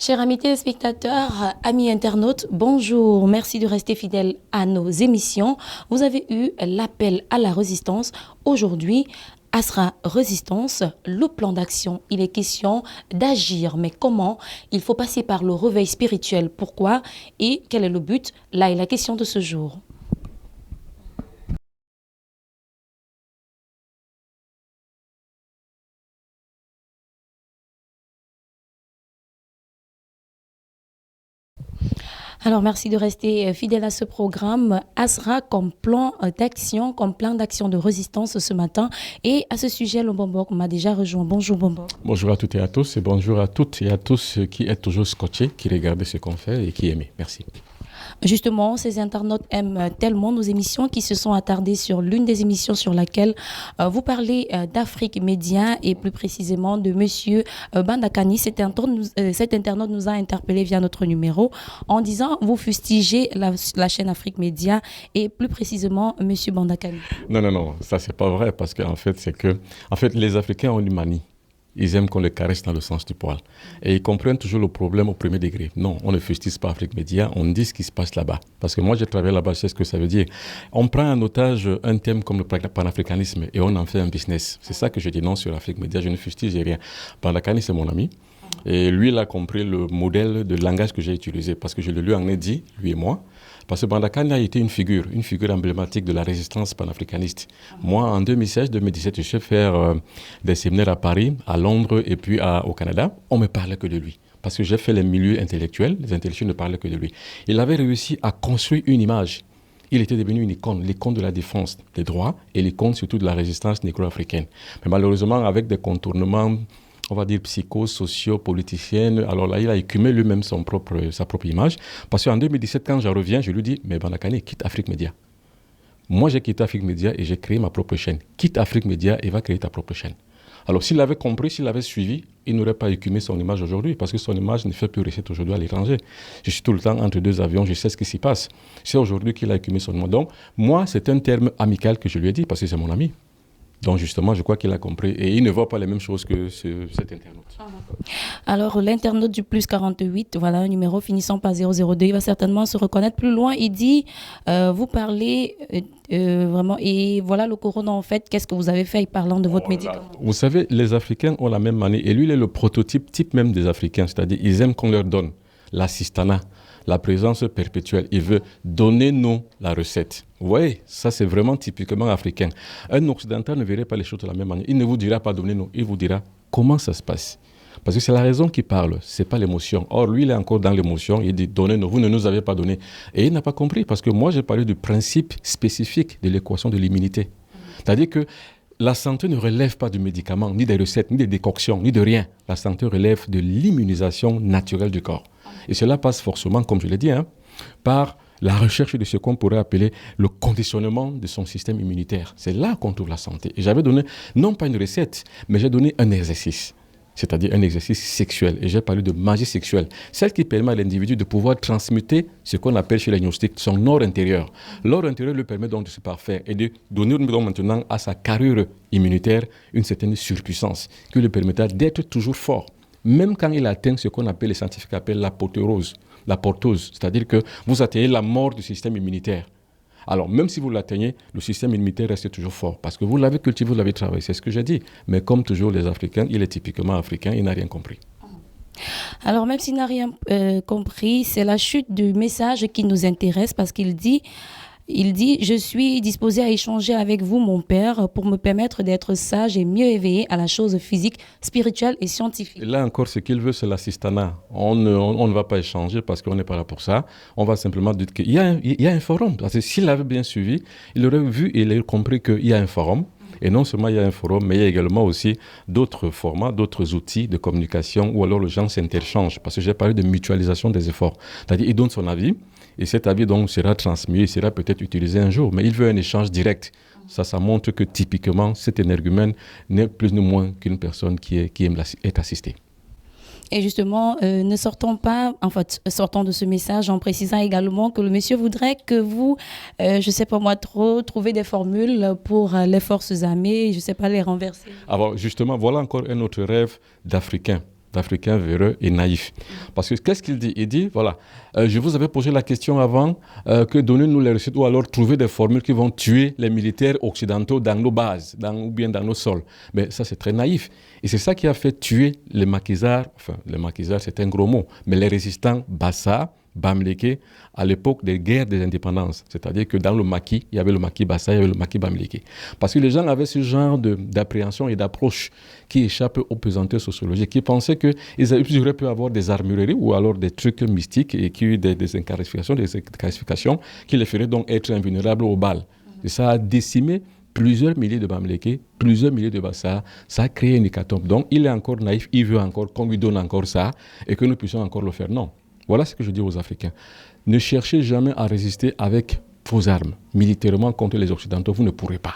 Chers amis téléspectateurs, amis internautes, bonjour. Merci de rester fidèles à nos émissions. Vous avez eu l'appel à la résistance. Aujourd'hui, Asra Résistance, le plan d'action. Il est question d'agir, mais comment? Il faut passer par le réveil spirituel. Pourquoi? Et quel est le but? Là est la question de ce jour. Alors, merci de rester fidèle à ce programme. Asra comme plan d'action, comme plan d'action de résistance ce matin. Et à ce sujet, le Bombok m'a déjà rejoint. Bonjour Bombok. Bonjour à toutes et à tous et bonjour à toutes et à tous qui êtes toujours scotchés, qui regardent ce qu'on fait et qui aiment. Merci. Justement, ces internautes aiment tellement nos émissions qu'ils se sont attardés sur l'une des émissions sur laquelle vous parlez d'Afrique Média et plus précisément de Monsieur Bandakani. Cet internaute nous a interpellé via notre numéro en disant vous fustigez la chaîne Afrique Média et plus précisément Monsieur Bandakani. Non, ça c'est pas vrai parce qu'en fait c'est que les Africains ont une manie. Ils aiment qu'on les caresse dans le sens du poil. Et ils comprennent toujours le problème au premier degré. Non, on ne fustise pas Afrique Média, on dit ce qui se passe là-bas. Parce que moi, j'ai travaillé là-bas, je sais ce que ça veut dire. On prend en otage un thème comme le panafricanisme et on en fait un business. C'est ça que je dénonce sur Afrique Média, je ne fustige rien. Bandakani, c'est mon ami. Et lui, il a compris le modèle de langage que j'ai utilisé. Parce que je le lui en ai dit, lui et moi. Parce que Bandakani a été une figure emblématique de la résistance panafricaniste. Moi, en 2016-2017, je suis faire des séminaires à Paris, à Londres et puis au Canada. On ne me parlait que de lui. Parce que j'ai fait les milieux intellectuels, les intellectuels ne parlaient que de lui. Il avait réussi à construire une image. Il était devenu une icône, l'icône de la défense des droits et l'icône surtout de la résistance négro-africaine. Mais malheureusement, avec des contournements, on va dire psycho-socio-politicienne. Alors là, il a écumé lui-même sa propre image. Parce qu'en 2017, quand je reviens, je lui dis, mais Bandakani, quitte Afrique Média. Moi, j'ai quitté Afrique Média et j'ai créé ma propre chaîne. Quitte Afrique Média et va créer ta propre chaîne. Alors s'il avait compris, s'il avait suivi, il n'aurait pas écumé son image aujourd'hui parce que son image ne fait plus recette aujourd'hui à l'étranger. Je suis tout le temps entre deux avions, je sais ce qui s'y passe. C'est aujourd'hui qu'il a écumé son image. Donc, moi, c'est un terme amical que je lui ai dit parce que c'est mon ami. Donc justement, je crois qu'il a compris. Et il ne voit pas les mêmes choses que cet internaute. Alors, l'internaute du plus 48, voilà un numéro finissant par 002, il va certainement se reconnaître plus loin. Il dit, vous parlez vraiment, et voilà le corona en fait, qu'est-ce que vous avez fait parlant de votre médicament? Vous savez, les Africains ont la même manie. Et lui, il est le prototype type même des Africains. C'est-à-dire, ils aiment qu'on leur donne l'assistanat, la présence perpétuelle. Il veut donner-nous la recette. Vous voyez, ça c'est vraiment typiquement africain. Un occidental ne verrait pas les choses de la même manière. Il ne vous dira pas donnez-nous, il vous dira comment ça se passe. Parce que c'est la raison qui parle, ce n'est pas l'émotion. Or, lui, il est encore dans l'émotion, il dit donnez-nous, vous ne nous avez pas donné. Et il n'a pas compris, parce que moi, j'ai parlé du principe spécifique de l'équation de l'immunité. C'est-à-dire que la santé ne relève pas du médicament, ni des recettes, ni des décoctions, ni de rien. La santé relève de l'immunisation naturelle du corps. Et cela passe forcément, comme je l'ai dit, par la recherche de ce qu'on pourrait appeler le conditionnement de son système immunitaire. C'est là qu'on trouve la santé. Et j'avais donné, non pas une recette, mais j'ai donné un exercice. C'est-à-dire un exercice sexuel. Et j'ai parlé de magie sexuelle. Celle qui permet à l'individu de pouvoir transmuter ce qu'on appelle chez les gnostiques son or intérieur. L'or intérieur lui permet donc de se parfaire et de donner donc maintenant à sa carrure immunitaire une certaine surpuissance qui lui permettra d'être toujours fort. Même quand il atteint ce qu'on appelle, les scientifiques appellent l'apothéose, c'est-à-dire que vous atteignez la mort du système immunitaire. Alors, même si vous l'atteignez, le système immunitaire reste toujours fort parce que vous l'avez cultivé, vous l'avez travaillé, c'est ce que j'ai dit. Mais comme toujours, les Africains, il est typiquement africain, il n'a rien compris. Alors, même s'il n'a rien compris, c'est la chute du message qui nous intéresse parce qu'il dit, je suis disposé à échanger avec vous, mon père, pour me permettre d'être sage et mieux éveillé à la chose physique, spirituelle et scientifique. Et là encore, ce qu'il veut, c'est l'assistanat. On ne va pas échanger parce qu'on n'est pas là pour ça. On va simplement dire qu'il y a un forum. Parce que s'il avait bien suivi, il aurait vu et il aurait compris qu'il y a un forum. Et non seulement il y a un forum, mais il y a également aussi d'autres formats, d'autres outils de communication où alors les gens s'interchangent. Parce que j'ai parlé de mutualisation des efforts. C'est-à-dire, il donne son avis et cet avis donc sera transmis, sera peut-être utilisé un jour. Mais il veut un échange direct. Ça montre que typiquement, cet énergumène n'est plus ni moins qu'une personne qui aime être assistée. Et justement, ne sortons pas, en fait, sortons de ce message en précisant également que le monsieur voudrait que vous, je ne sais pas moi trop, trouver des formules pour les forces armées, je ne sais pas, les renverser. Alors justement, voilà encore un autre rêve d'Africain. d'Africains véreux et naïfs. Parce que qu'est-ce qu'il dit? Il dit, voilà, je vous avais posé la question avant, que donnez-nous les recettes ou alors trouvez des formules qui vont tuer les militaires occidentaux dans nos bases, ou bien dans nos sols. Mais ça, c'est très naïf. Et c'est ça qui a fait tuer les maquisards, enfin, les maquisards, c'est un gros mot, mais les résistants Bassa, Bamileke, à l'époque des guerres des indépendances. C'est-à-dire que dans le maquis, il y avait le maquis Bassa, il y avait le maquis Bamileke. Parce que les gens avaient ce genre d'appréhension et d'approche qui échappe aux pesanteurs sociologiques, qui pensaient qu'ils auraient pu avoir des armureries ou alors des trucs mystiques et qui ont des incarcifications qui les feraient donc être invulnérables aux balles. Et ça a décimé plusieurs milliers de Bamileke, plusieurs milliers de Bassa. Ça a créé une hécatombe. Donc il est encore naïf, il veut encore qu'on lui donne encore ça et que nous puissions encore le faire. Non. Voilà ce que je dis aux Africains. Ne cherchez jamais à résister avec vos armes. Militairement contre les Occidentaux, vous ne pourrez pas.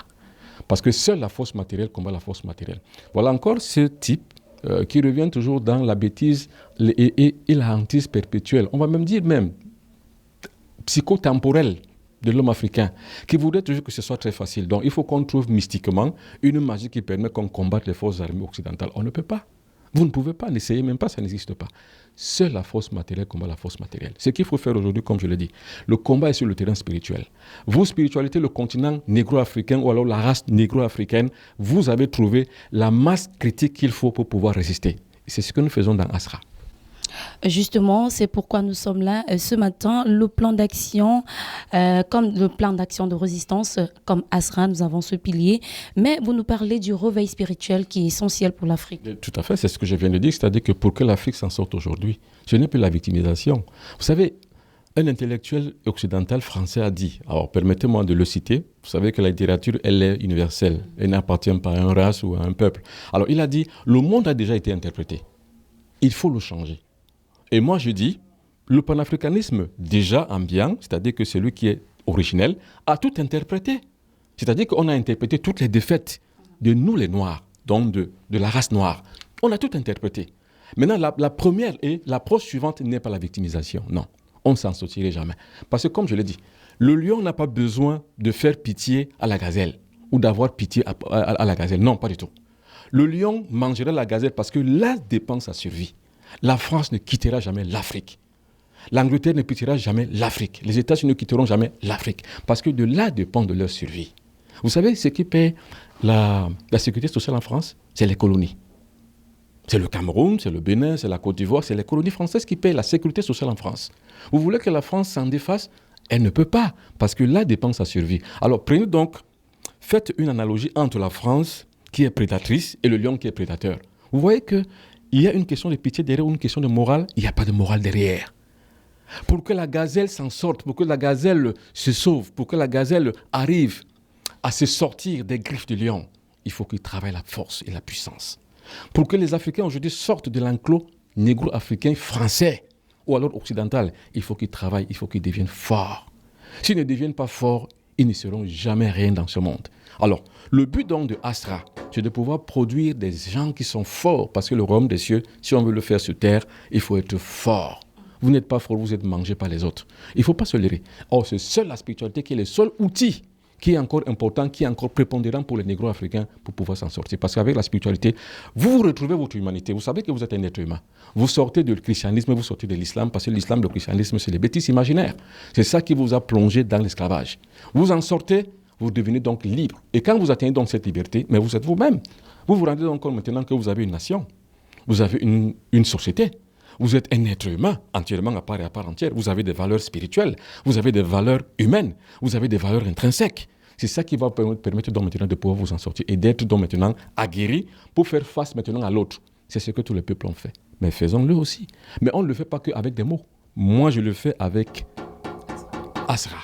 Parce que seule la force matérielle combat la force matérielle. Voilà encore ce type qui revient toujours dans la bêtise et la hantise perpétuelle. On va même dire psychotemporelle de l'homme africain, qui voudrait toujours que ce soit très facile. Donc il faut qu'on trouve mystiquement une magie qui permet qu'on combatte les forces armées occidentales. On ne peut pas. Vous ne pouvez pas, n'essayez même pas, ça n'existe pas. Seule la force matérielle combat la force matérielle. Ce qu'il faut faire aujourd'hui, comme je l'ai dit, le combat est sur le terrain spirituel. Vous, spiritualité, le continent négro-africain ou alors la race négro-africaine, vous avez trouvé la masse critique qu'il faut pour pouvoir résister. C'est ce que nous faisons dans Asra. Justement, c'est pourquoi nous sommes là ce matin. Le plan d'action, comme le plan d'action de résistance, comme Asra, nous avons ce pilier. Mais vous nous parlez du réveil spirituel qui est essentiel pour l'Afrique. Tout à fait, c'est ce que je viens de dire. C'est-à-dire que pour que l'Afrique s'en sorte aujourd'hui, ce n'est plus la victimisation. Vous savez, un intellectuel occidental français a dit, alors permettez-moi de le citer, vous savez que la littérature, elle est universelle. Elle n'appartient pas à une race ou à un peuple. Alors il a dit, le monde a déjà été interprété. Il faut le changer. Et moi, je dis, le panafricanisme, déjà ambiant, c'est-à-dire que celui qui est originel, a tout interprété. C'est-à-dire qu'on a interprété toutes les défaites de nous, les Noirs, donc de la race noire. On a tout interprété. Maintenant, la première et l'approche suivante n'est pas la victimisation. Non, on ne s'en sortirait jamais. Parce que, comme je l'ai dit, le lion n'a pas besoin de faire pitié à la gazelle ou d'avoir pitié à la gazelle. Non, pas du tout. Le lion mangerait la gazelle parce que là dépend sa survie. La France ne quittera jamais l'Afrique. L'Angleterre ne quittera jamais l'Afrique. Les États-Unis ne quitteront jamais l'Afrique. Parce que de là dépend de leur survie. Vous savez, ce qui paie la sécurité sociale en France, c'est les colonies. C'est le Cameroun, c'est le Bénin, c'est la Côte d'Ivoire, c'est les colonies françaises qui paient la sécurité sociale en France. Vous voulez que la France s'en défasse? Elle ne peut pas, parce que là dépend sa survie. Alors prenez donc, faites une analogie entre la France qui est prédatrice et le lion qui est prédateur. Vous voyez qu'il y a une question de pitié derrière ou une question de morale, il n'y a pas de morale derrière. Pour que la gazelle s'en sorte, pour que la gazelle se sauve, pour que la gazelle arrive à se sortir des griffes du lion, il faut qu'il travaille la force et la puissance. Pour que les Africains aujourd'hui sortent de l'enclos négro-africain français ou alors occidental, il faut qu'ils travaillent, il faut qu'ils deviennent forts. S'ils ne deviennent pas forts, ils ne seront jamais rien dans ce monde. Alors, le but donc de Asra, c'est de pouvoir produire des gens qui sont forts, parce que le royaume des cieux, si on veut le faire sur terre, il faut être fort. Vous n'êtes pas fort, vous êtes mangé par les autres. Il ne faut pas se leurrer. Or, c'est seule la spiritualité qui est le seul outil qui est encore important, qui est encore prépondérant pour les négro-africains pour pouvoir s'en sortir. Parce qu'avec la spiritualité, vous retrouvez votre humanité. Vous savez que vous êtes un être humain. Vous sortez du christianisme, vous sortez de l'islam, parce que l'islam, le christianisme, c'est les bêtises imaginaires. C'est ça qui vous a plongé dans l'esclavage. Vous en sortez, vous devenez donc libre. Et quand vous atteignez donc cette liberté, mais vous êtes vous-même. Vous vous rendez donc compte maintenant que vous avez une nation. Vous avez une société. Vous êtes un être humain, entièrement à part et à part entière. Vous avez des valeurs spirituelles, vous avez des valeurs humaines, vous avez des valeurs intrinsèques. C'est ça qui va permettre donc maintenant de pouvoir vous en sortir et d'être donc maintenant aguerri pour faire face maintenant à l'autre. C'est ce que tous les peuples ont fait. Mais faisons-le aussi. Mais on ne le fait pas qu'avec des mots. Moi, je le fais avec Asra.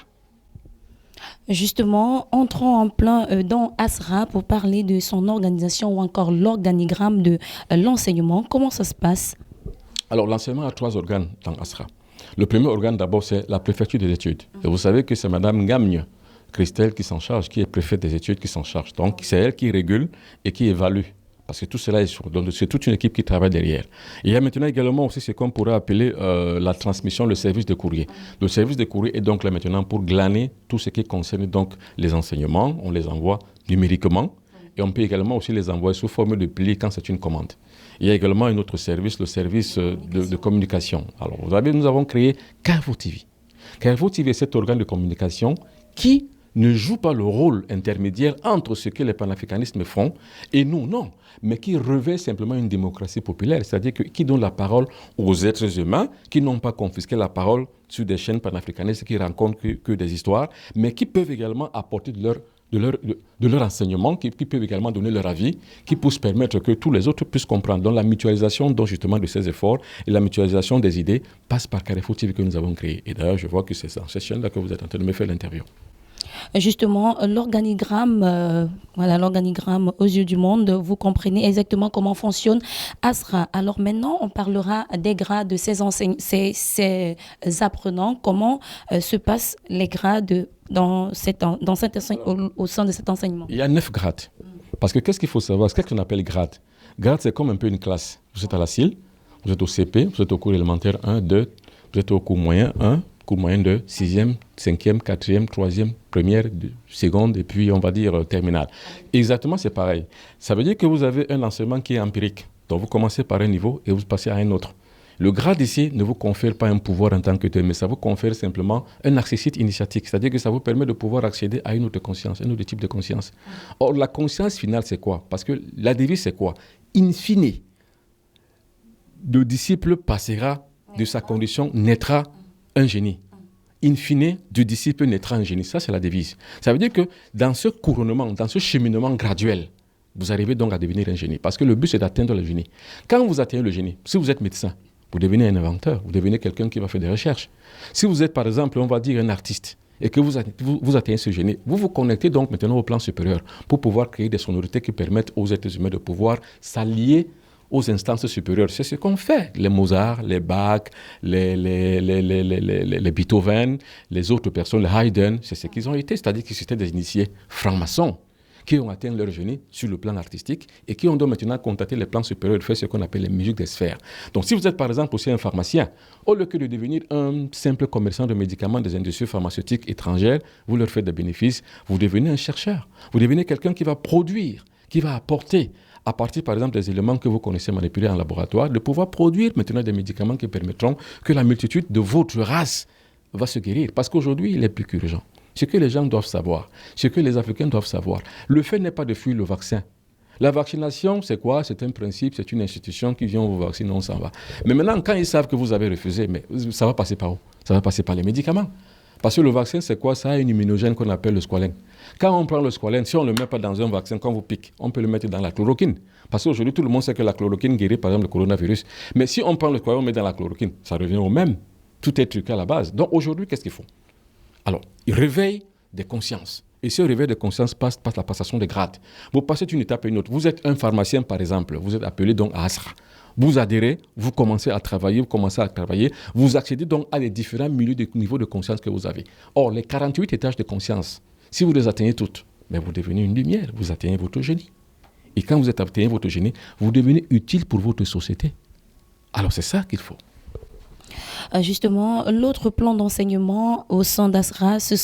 Justement, entrons en plein dans Asra pour parler de son organisation ou encore l'organigramme de l'enseignement. Comment ça se passe ? Alors, l'enseignement a 3 organes dans Asra. Le premier organe, d'abord, c'est la préfecture des études. Et vous savez que c'est Mme Ngagne Christelle qui s'en charge, qui est préfète des études qui s'en charge. Donc, c'est elle qui régule et qui évalue. Parce que tout cela donc c'est toute une équipe qui travaille derrière. Et il y a maintenant également aussi ce qu'on pourrait appeler la transmission, le service de courrier. Le service de courrier est donc là maintenant pour glaner tout ce qui concerne donc les enseignements. On les envoie numériquement. Et Et on peut également aussi les envoyer sous forme de pli quand c'est une commande. Il y a également un autre service, le service de communication. Alors, nous avons créé Carrefour TV. Carrefour TV est cet organe de communication qui ne joue pas le rôle intermédiaire entre ce que les panafricanistes font et nous, non, mais qui revêt simplement une démocratie populaire, c'est-à-dire qui donne la parole aux êtres humains qui n'ont pas confisqué la parole sur des chaînes panafricanistes qui racontent que des histoires, mais qui peuvent également apporter de leur enseignement, qui peuvent également donner leur avis, qui puissent permettre que tous les autres puissent comprendre. Donc la mutualisation justement de ces efforts et la mutualisation des idées passe par Carrefour TV que nous avons créé. Et d'ailleurs, je vois que c'est dans cette chaîne-là que vous êtes en train de me faire l'interview. Justement, l'organigramme aux yeux du monde, vous comprenez exactement comment fonctionne ASRA. Alors maintenant, on parlera des grades de ces apprenants. Comment se passent les grades au sein de cet enseignement? Il y a 9 grades. Parce que qu'est-ce qu'il faut savoir? Qu'est-ce qu'on appelle grade? Grade, c'est comme un peu une classe. Vous êtes à la CIL, vous êtes au CP, vous êtes au cours élémentaire 1, 2, vous êtes au cours moyen 1, cours moyen de 6e, 5e, 4e, 3e, première, seconde et puis on va dire terminale. Exactement, c'est pareil. Ça veut dire que vous avez un enseignement qui est empirique. Donc vous commencez par un niveau et vous passez à un autre. Le grade ici ne vous confère pas un pouvoir en tant que tel, mais ça vous confère simplement un accessit initiatique. C'est-à-dire que ça vous permet de pouvoir accéder à une autre conscience, un autre type de conscience. Or, la conscience finale, c'est quoi? Parce que la devise, c'est quoi? In fine, le disciple passera de sa condition, naîtra un génie. In fine, du disciple naîtra un génie. Ça, c'est la devise. Ça veut dire que dans ce couronnement, dans ce cheminement graduel, vous arrivez donc à devenir un génie. Parce que le but, c'est d'atteindre le génie. Quand vous atteignez le génie, si vous êtes médecin, vous devenez un inventeur, vous devenez quelqu'un qui va faire des recherches. Si vous êtes, par exemple, on va dire un artiste, et que vous atteignez ce génie, vous vous connectez donc maintenant au plan supérieur pour pouvoir créer des sonorités qui permettent aux êtres humains de pouvoir s'allier aux instances supérieures. C'est ce qu'ont fait les Mozart, les Bach, les Beethoven, les autres personnes, les Haydn. C'est ce qu'ils ont été, c'est-à-dire qu'ils étaient des initiés francs-maçons qui ont atteint leur génie sur le plan artistique et qui ont donc maintenant contacté les plans supérieurs et fait ce qu'on appelle les musiques des sphères. Donc si vous êtes par exemple aussi un pharmacien, au lieu que de devenir un simple commerçant de médicaments des industries pharmaceutiques étrangères, vous leur faites des bénéfices, vous devenez un chercheur, vous devenez quelqu'un qui va produire, qui va apporter, à partir par exemple des éléments que vous connaissez manipulés en laboratoire, de pouvoir produire maintenant des médicaments qui permettront que la multitude de votre race va se guérir. Parce qu'aujourd'hui, il est plus qu'urgent. Ce que les gens doivent savoir, ce que les Africains doivent savoir, le fait n'est pas de fuir le vaccin. La vaccination, c'est quoi? C'est un principe, c'est une institution qui vient vous vacciner, on s'en va. Mais maintenant, quand ils savent que vous avez refusé, mais ça va passer par où? Ça va passer par les médicaments. Parce que le vaccin, c'est quoi? Ça a une immunogène qu'on appelle le squalène. Quand on prend le squalène, si on ne le met pas dans un vaccin, quand vous pique, on peut le mettre dans la chloroquine. Parce qu'aujourd'hui, tout le monde sait que la chloroquine guérit, par exemple, le coronavirus. Mais si on prend le squalène, on met dans la chloroquine, ça revient au même. Tout est truqué à la base. Donc aujourd'hui, qu'est-ce qu'ils font? Alors, il réveille des consciences. Et ce réveil de conscience passe la passation des grades. Vous passez d'une étape à une autre. Vous êtes un pharmacien, par exemple. Vous êtes appelé donc à ASRA. Vous adhérez, vous commencez à travailler, vous accédez donc à les différents niveaux de conscience que vous avez. Or, les 48 étages de conscience, si vous les atteignez toutes, mais vous devenez une lumière, vous atteignez votre génie. Et quand vous atteignez votre génie, vous devenez utile pour votre société. Alors, c'est ça qu'il faut. Justement, l'autre plan d'enseignement au sein d'ASRA, c'est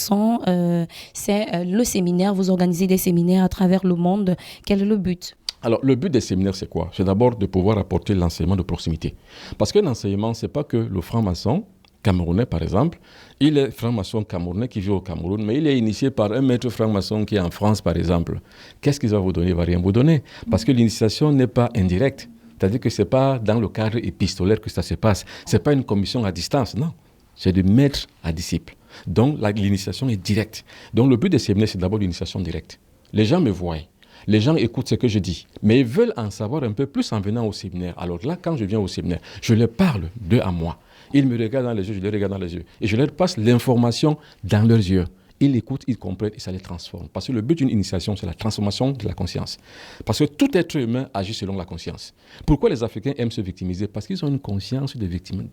le séminaire. Vous organisez des séminaires à travers le monde. Quel est le but? Alors, le but des séminaires, c'est quoi? C'est d'abord de pouvoir apporter l'enseignement de proximité. Parce que l'enseignement, ce n'est pas que le franc-maçon camerounais, par exemple. Il est franc-maçon camerounais qui vit au Cameroun, mais il est initié par un maître franc-maçon qui est en France, par exemple. Qu'est-ce qu'il va vous donner? Il ne va rien vous donner. Parce que l'initiation n'est pas indirecte. C'est-à-dire que ce n'est pas dans le cadre épistolaire que ça se passe. Ce n'est pas une commission à distance, non. C'est de maître à disciple. Donc, l'initiation est directe. Donc, le but des séminaires, c'est d'abord l'initiation directe. Les gens me voient. Les gens écoutent ce que je dis. Mais ils veulent en savoir un peu plus en venant au séminaire. Alors là, quand je viens au séminaire, je leur parle d'eux à moi. Ils me regardent dans les yeux, je les regarde dans les yeux. Et je leur passe l'information dans leurs yeux. Ils l'écoutent, ils comprennent et ça les transforme. Parce que le but d'une initiation, c'est la transformation de la conscience. Parce que tout être humain agit selon la conscience. Pourquoi les Africains aiment se victimiser? Parce qu'ils ont une conscience de victime.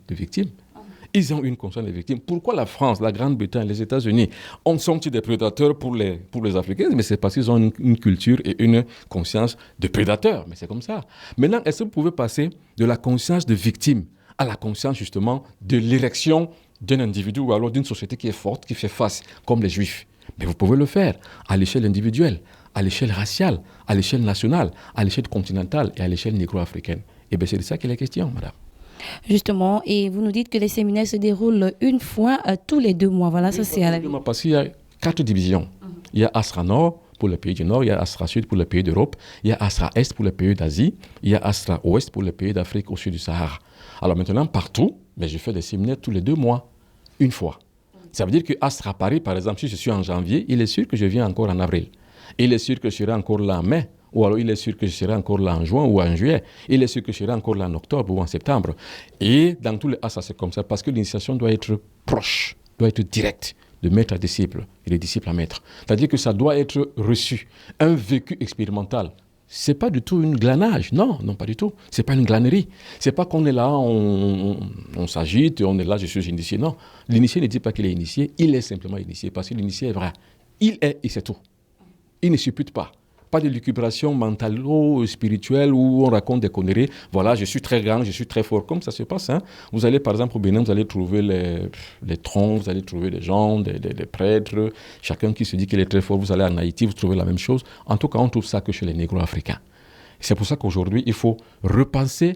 Ils ont une conscience de victime. Pourquoi la France, la Grande-Bretagne, les États-Unis sont-ils des prédateurs pour les Africains? Mais c'est parce qu'ils ont une culture et une conscience de prédateurs. Mais c'est comme ça. Maintenant, est-ce que vous pouvez passer de la conscience de victime à la conscience justement de l'érection d'un individu ou alors d'une société qui est forte, qui fait face, comme les Juifs? Mais vous pouvez le faire à l'échelle individuelle, à l'échelle raciale, à l'échelle nationale, à l'échelle continentale et à l'échelle négro-africaine. Et bien c'est de ça qu'il est question, madame. Justement, et vous nous dites que les séminaires se déroulent une fois tous les 2 mois. Voilà, ça c'est à la vie. Parce qu'il y a 4 divisions. Il y a Astra Nord pour les pays du Nord, il y a Astra Sud pour les pays d'Europe, il y a Astra Est pour les pays d'Asie, il y a Astra Ouest pour les pays d'Afrique au sud du Sahara. Alors maintenant, partout, mais je fais des séminaires tous les 2 mois, une fois. Ça veut dire que Astra Paris, par exemple, si je suis en janvier, il est sûr que je viens encore en avril. Il est sûr que je serai encore là en mai. Ou alors il est sûr que je serai encore là en juin ou en juillet. Il est sûr que je serai encore là en octobre ou en septembre. Et dans tous les Astra, c'est comme ça, parce que l'initiation doit être proche, doit être directe, de maître à disciple et de disciple à maître. C'est-à-dire que ça doit être reçu, un vécu expérimental. C'est pas du tout une glanage, non, pas du tout. C'est pas une glanerie. C'est pas qu'on est là, on s'agite, on est là, je suis initié. Non, l'initié ne dit pas qu'il est initié, il est simplement initié, parce que l'initié est vrai. Il est et c'est tout. Il ne suppute pas. Pas de lucubration mentale ou spirituelle où on raconte des conneries. Voilà, je suis très grand, je suis très fort. Comme ça se passe. Hein. Vous allez, par exemple, au Bénin, vous allez trouver les troncs, vous allez trouver des gens, des prêtres, chacun qui se dit qu'il est très fort. Vous allez en Haïti, vous trouvez la même chose. En tout cas, on trouve ça que chez les négro-africains. C'est pour ça qu'aujourd'hui, il faut repenser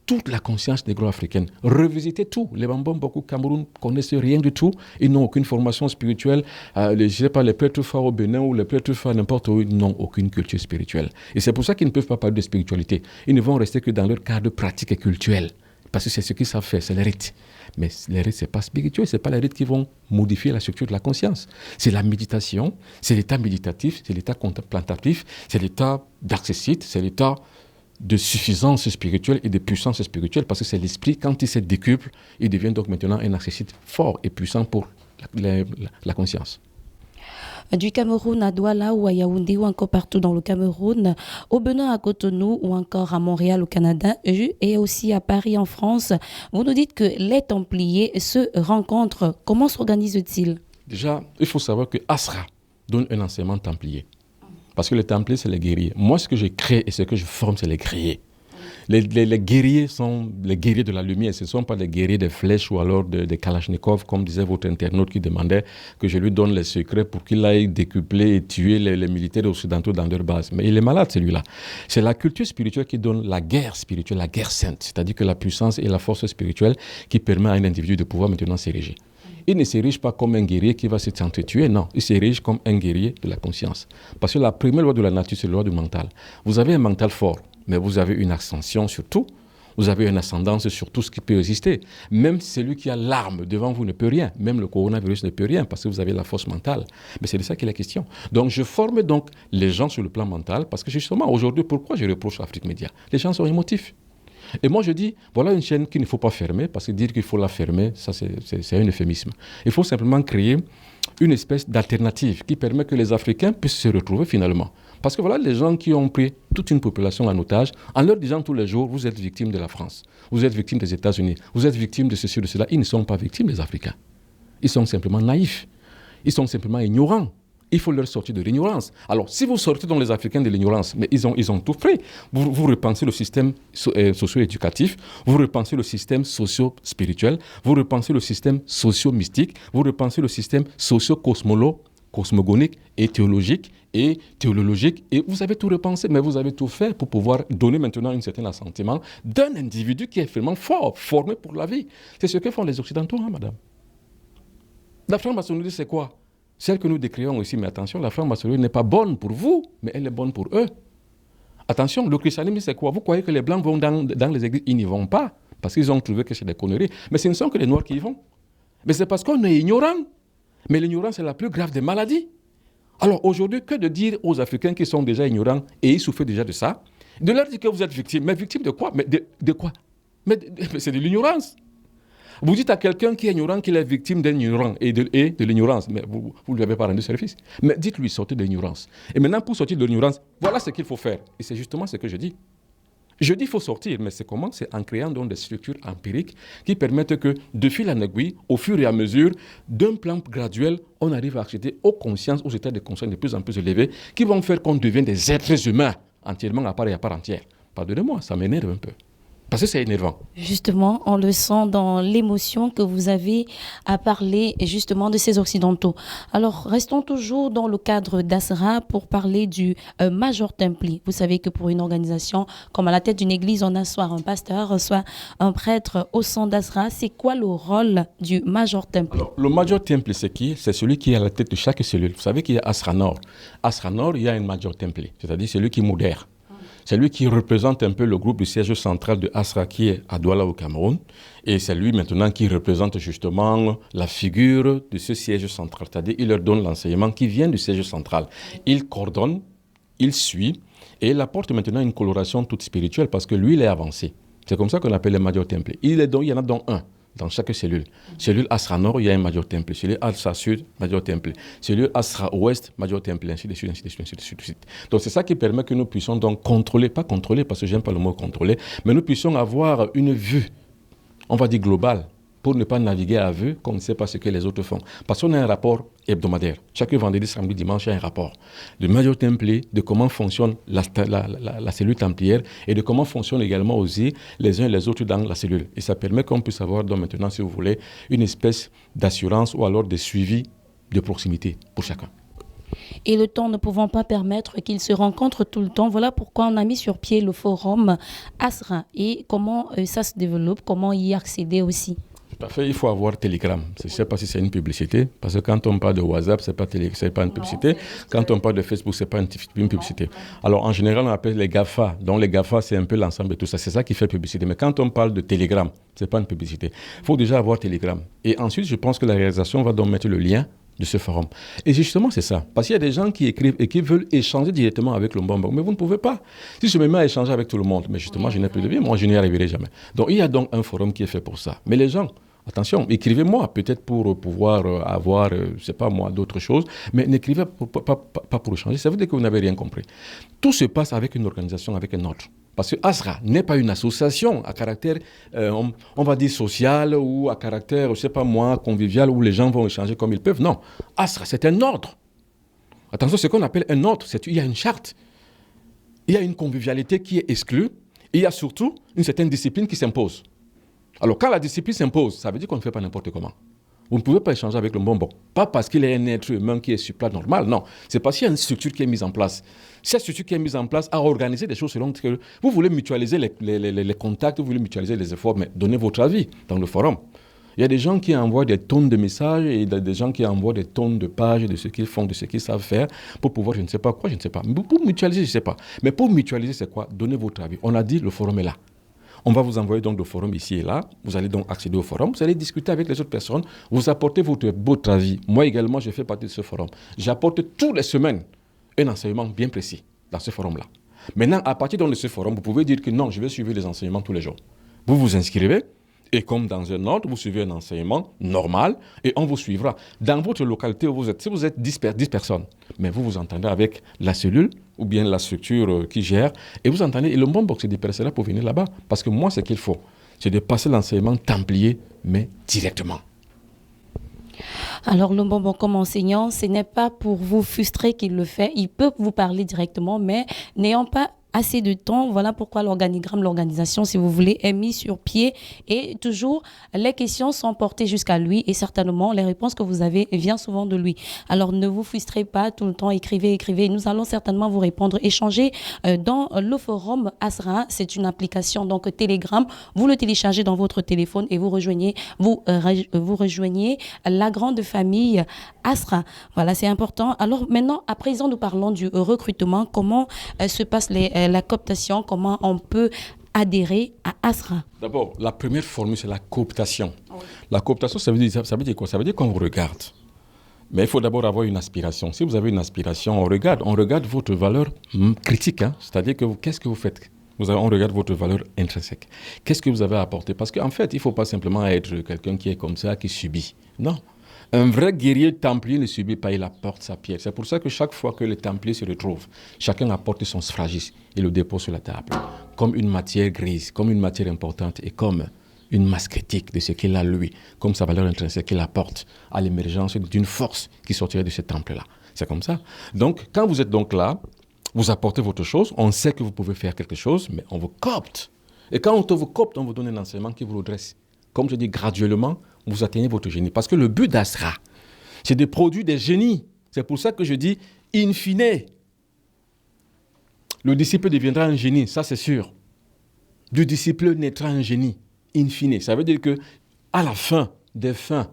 toute la conscience négro-africaine, revisiter tout. Les Bambam, beaucoup Cameroun, ne connaissent rien du tout. Ils n'ont aucune formation spirituelle. Je ne sais pas, les prêtres forts au Bénin ou les prêtres forts n'importe où, ils n'ont aucune culture spirituelle. Et c'est pour ça qu'ils ne peuvent pas parler de spiritualité. Ils ne vont rester que dans leur cadre pratique et culturel. Parce que c'est ce qu'ils savent faire, c'est les rites. Mais les rites, ce n'est pas spirituel, ce n'est pas les rites qui vont modifier la structure de la conscience. C'est la méditation, c'est l'état méditatif, c'est l'état contemplatif, c'est l'état d'accessite, c'est l'état de suffisance spirituelle et de puissance spirituelle, parce que c'est l'esprit, quand il se décuple, il devient donc maintenant un accessite fort et puissant pour la conscience. Du Cameroun à Douala ou à Yaoundé ou encore partout dans le Cameroun, au Bénin à Cotonou ou encore à Montréal au Canada et aussi à Paris en France, vous nous dites que les Templiers se rencontrent. Comment s'organisent-ils? Déjà, il faut savoir que Asra donne un enseignement templier. Parce que les Templiers, c'est les guerriers. Moi, ce que je crée et ce que je forme, c'est les guerriers. Les guerriers sont les guerriers de la lumière. Ce ne sont pas les guerriers des flèches ou alors des Kalachnikov, comme disait votre internaute qui demandait que je lui donne les secrets pour qu'il aille décupler et tuer les militaires occidentaux dans leur base. Mais il est malade, celui-là. C'est la culture spirituelle qui donne la guerre spirituelle, la guerre sainte. C'est-à-dire que la puissance et la force spirituelle qui permet à un individu de pouvoir maintenant s'ériger. Il ne s'érige pas comme un guerrier qui va se s'entretuer, non. Il s'érige comme un guerrier de la conscience. Parce que la première loi de la nature, c'est la loi du mental. Vous avez un mental fort, mais vous avez une ascension sur tout. Vous avez une ascendance sur tout ce qui peut exister. Même celui qui a l'arme devant vous ne peut rien. Même le coronavirus ne peut rien parce que vous avez la force mentale. Mais c'est de ça qu'il est question. Donc je forme donc les gens sur le plan mental parce que justement aujourd'hui, pourquoi je reproche Afrique Média? Les gens sont émotifs. Et moi, je dis, voilà une chaîne qu'il ne faut pas fermer, parce que dire qu'il faut la fermer, ça, c'est un euphémisme. Il faut simplement créer une espèce d'alternative qui permet que les Africains puissent se retrouver finalement. Parce que voilà les gens qui ont pris toute une population en otage, en leur disant tous les jours, vous êtes victime de la France, vous êtes victime des États-Unis, vous êtes victime de ceci, de cela. Ils ne sont pas victimes, les Africains. Ils sont simplement naïfs. Ils sont simplement ignorants. Il faut leur sortir de l'ignorance. Alors, si vous sortez dans les Africains de l'ignorance, mais ils ont tout fait. Vous repensez le système socio-éducatif, vous repensez le système socio-spirituel, vous repensez le système socio-mystique, vous repensez le système socio-cosmogonique et théologique et théologique. Et vous avez tout repensé, mais vous avez tout fait pour pouvoir donner maintenant un certain assentiment d'un individu qui est vraiment fort, formé pour la vie. C'est ce que font les Occidentaux, hein, madame. La franc-maçonnerie, c'est quoi? Celle que nous décrivons ici, mais attention, la franc-maçonnerie n'est pas bonne pour vous, mais elle est bonne pour eux. Attention, le christianisme, c'est quoi? Vous croyez que les Blancs vont dans les églises? Ils n'y vont pas, parce qu'ils ont trouvé que c'est des conneries. Mais ce ne sont que les Noirs qui y vont. Mais c'est parce qu'on est ignorant. Mais l'ignorance est la plus grave des maladies. Alors aujourd'hui, que de dire aux Africains qui sont déjà ignorants, et ils souffrent déjà de ça, de leur dire que vous êtes victime. Mais victime de quoi? Mais de quoi? Mais c'est de l'ignorance. Vous dites à quelqu'un qui est ignorant qu'il est victime d'un ignorant et de l'ignorance, mais vous ne lui avez pas rendu service. Mais dites-lui sortez de l'ignorance. Et maintenant, pour sortir de l'ignorance, voilà ce qu'il faut faire. Et c'est justement ce que je dis. Je dis qu'il faut sortir, mais c'est comment? C'est en créant donc des structures empiriques qui permettent que, de fil en aiguille, au fur et à mesure, d'un plan graduel, on arrive à accéder aux consciences, aux états de conscience de plus en plus élevés, qui vont faire qu'on devienne des êtres humains entièrement à part entière. Pardonnez-moi, ça m'énerve un peu. Parce que c'est énervant. Justement, on le sent dans l'émotion que vous avez à parler justement de ces Occidentaux. Alors, restons toujours dans le cadre d'Asra pour parler du Major Templi. Vous savez que pour une organisation, comme à la tête d'une église, on a soit un pasteur, soit un prêtre au sein d'Asra. C'est quoi le rôle du Major Templi? Alors, le Major Templi, c'est qui? C'est celui qui est à la tête de chaque cellule. Vous savez qu'il y a Asra Nord. Asra Nord, il y a un Major Templi, c'est-à-dire celui qui modère. C'est lui qui représente un peu le groupe du siège central de Asra qui est à Douala au Cameroun. Et c'est lui maintenant qui représente justement la figure de ce siège central. C'est-à-dire il leur donne l'enseignement qui vient du siège central. Il coordonne, il suit et il apporte maintenant une coloration toute spirituelle parce que lui, il est avancé. C'est comme ça qu'on appelle les Major Templi. Il y en a donc un dans chaque cellule. Cellule Asra Nord, il y a un Major Templi. Cellule Asra Sud, Major Templi. Cellule Asra Ouest, Major Templi, ainsi de suite, ainsi de suite, ainsi de suite, ainsi de suite. Donc c'est ça qui permet que nous puissions donc contrôler, pas contrôler parce que j'aime pas le mot contrôler, mais nous puissions avoir une vue, on va dire globale, pour ne pas naviguer à vue qu'on ne sait pas ce que les autres font. Parce qu'on a un rapport hebdomadaire. Chaque vendredi, samedi, dimanche, il y a un rapport. De Major Templi, de comment fonctionne la cellule templière et de comment fonctionnent également aussi les uns et les autres dans la cellule. Et ça permet qu'on puisse avoir donc maintenant, si vous voulez, une espèce d'assurance ou alors de suivi de proximité pour chacun. Et le temps ne pouvant pas permettre qu'ils se rencontrent tout le temps, voilà pourquoi on a mis sur pied le forum Asra. Et comment ça se développe, comment y accéder aussi? Tout à fait, il faut avoir Telegram. Je ne sais pas si c'est une publicité, parce que quand on parle de WhatsApp, ce n'est pas une publicité. Quand on parle de Facebook, ce n'est pas une publicité. Alors, en général, on appelle les GAFA. Donc, les GAFA, c'est un peu l'ensemble de tout ça. C'est ça qui fait publicité. Mais quand on parle de Telegram, ce n'est pas une publicité. Il faut déjà avoir Telegram. Et ensuite, je pense que la réalisation va donc mettre le lien de ce forum. Et justement, c'est ça. Parce qu'il y a des gens qui écrivent et qui veulent échanger directement avec le Mbombo. Mais vous ne pouvez pas. Si je me mets à échanger avec tout le monde, mais justement, je n'ai plus de vie, moi, je n'y arriverai jamais. Donc, il y a donc un forum qui est fait pour ça. Mais les gens, attention, écrivez-moi, peut-être pour pouvoir avoir, je ne sais pas moi, d'autres choses, mais n'écrivez pas pour échanger. Ça veut dire que vous n'avez rien compris. Tout se passe avec une organisation, avec un ordre. Parce que Asra n'est pas une association à caractère, on va dire, social ou à caractère, je ne sais pas moi, convivial, où les gens vont échanger comme ils peuvent. Non, Asra, c'est un ordre. Attention, ce qu'on appelle un ordre, il y a une charte. Il y a une convivialité qui est exclue. Et il y a surtout une certaine discipline qui s'impose. Alors, quand la discipline s'impose, ça veut dire qu'on ne fait pas n'importe comment. Vous ne pouvez pas échanger avec le Mbombo. Pas parce qu'il est un être humain qui est sur place normal, non. C'est parce qu'il y a une structure qui est mise en place. Cette structure qui est mise en place a organisé des choses selon que vous voulez mutualiser les contacts, vous voulez mutualiser les efforts, mais donnez votre avis dans le forum. Il y a des gens qui envoient des tonnes de messages et des gens qui envoient des tonnes de pages de ce qu'ils font, de ce qu'ils savent faire pour pouvoir, je ne sais pas quoi, je ne sais pas. Pour mutualiser, je ne sais pas. Mais pour mutualiser, c'est quoi? Donnez votre avis. On a dit, le forum est là. On va vous envoyer donc le forum ici et là. Vous allez donc accéder au forum. Vous allez discuter avec les autres personnes. Vous apportez votre avis. Moi également, je fais partie de ce forum. J'apporte toutes les semaines un enseignement bien précis dans ce forum-là. Maintenant, à partir de ce forum, vous pouvez dire que non, je vais suivre les enseignements tous les jours. Vous vous inscrivez. Et comme dans un ordre, vous suivez un enseignement normal et on vous suivra. Dans votre localité où vous êtes, si vous êtes 10 personnes, mais vous vous entendez avec la cellule ou bien la structure qui gère, et vous entendez, et le Mbombo se déplacera pour venir là-bas. Parce que moi, ce qu'il faut, c'est de passer l'enseignement templier, mais directement. Alors, le Mbombo comme enseignant, ce n'est pas pour vous frustrer qu'il le fait. Il peut vous parler directement, mais n'ayant pas assez de temps, voilà pourquoi l'organigramme, l'organisation, si vous voulez, est mis sur pied et toujours les questions sont portées jusqu'à lui et certainement les réponses que vous avez viennent souvent de lui. Alors ne vous frustrez pas tout le temps, écrivez. Nous allons certainement vous répondre, échanger dans le forum Asra. C'est une application donc Telegram. Vous le téléchargez dans votre téléphone et vous rejoignez la grande famille Asra. Voilà, c'est important. Alors maintenant, à présent, nous parlons du recrutement. Comment se passe la cooptation, comment on peut adhérer à Asra? D'abord, la première formule, c'est la cooptation. Oui. La cooptation, ça veut dire quoi? Ça veut dire qu'on vous regarde. Mais il faut d'abord avoir une aspiration. Si vous avez une aspiration, on regarde votre valeur critique. C'est-à-dire que qu'est-ce que vous faites? On regarde votre valeur intrinsèque. Qu'est-ce que vous avez apporté? Parce qu'en fait, il ne faut pas simplement être quelqu'un qui est comme ça, qui subit. Non. Un vrai guerrier templier ne subit pas, il apporte sa pierre. C'est pour ça que chaque fois que les templiers se retrouvent, chacun apporte son sfragis et le dépose sur la table, comme une matière grise, comme une matière importante et comme une masse critique de ce qu'il a lui, comme sa valeur intrinsèque qu'il apporte à l'émergence d'une force qui sortirait de ce temple-là. C'est comme ça. Donc, quand vous êtes donc là, vous apportez votre chose, on sait que vous pouvez faire quelque chose, mais on vous coopte. Et quand on vous copte, on vous donne un enseignement qui vous redresse. Comme je dis, graduellement, vous atteignez votre génie. Parce que le but d'Asra, c'est de produire des génies. C'est pour ça que je dis, in fine, le disciple deviendra un génie, ça c'est sûr. Du disciple naîtra un génie, in fine. Ça veut dire que à la fin des fins,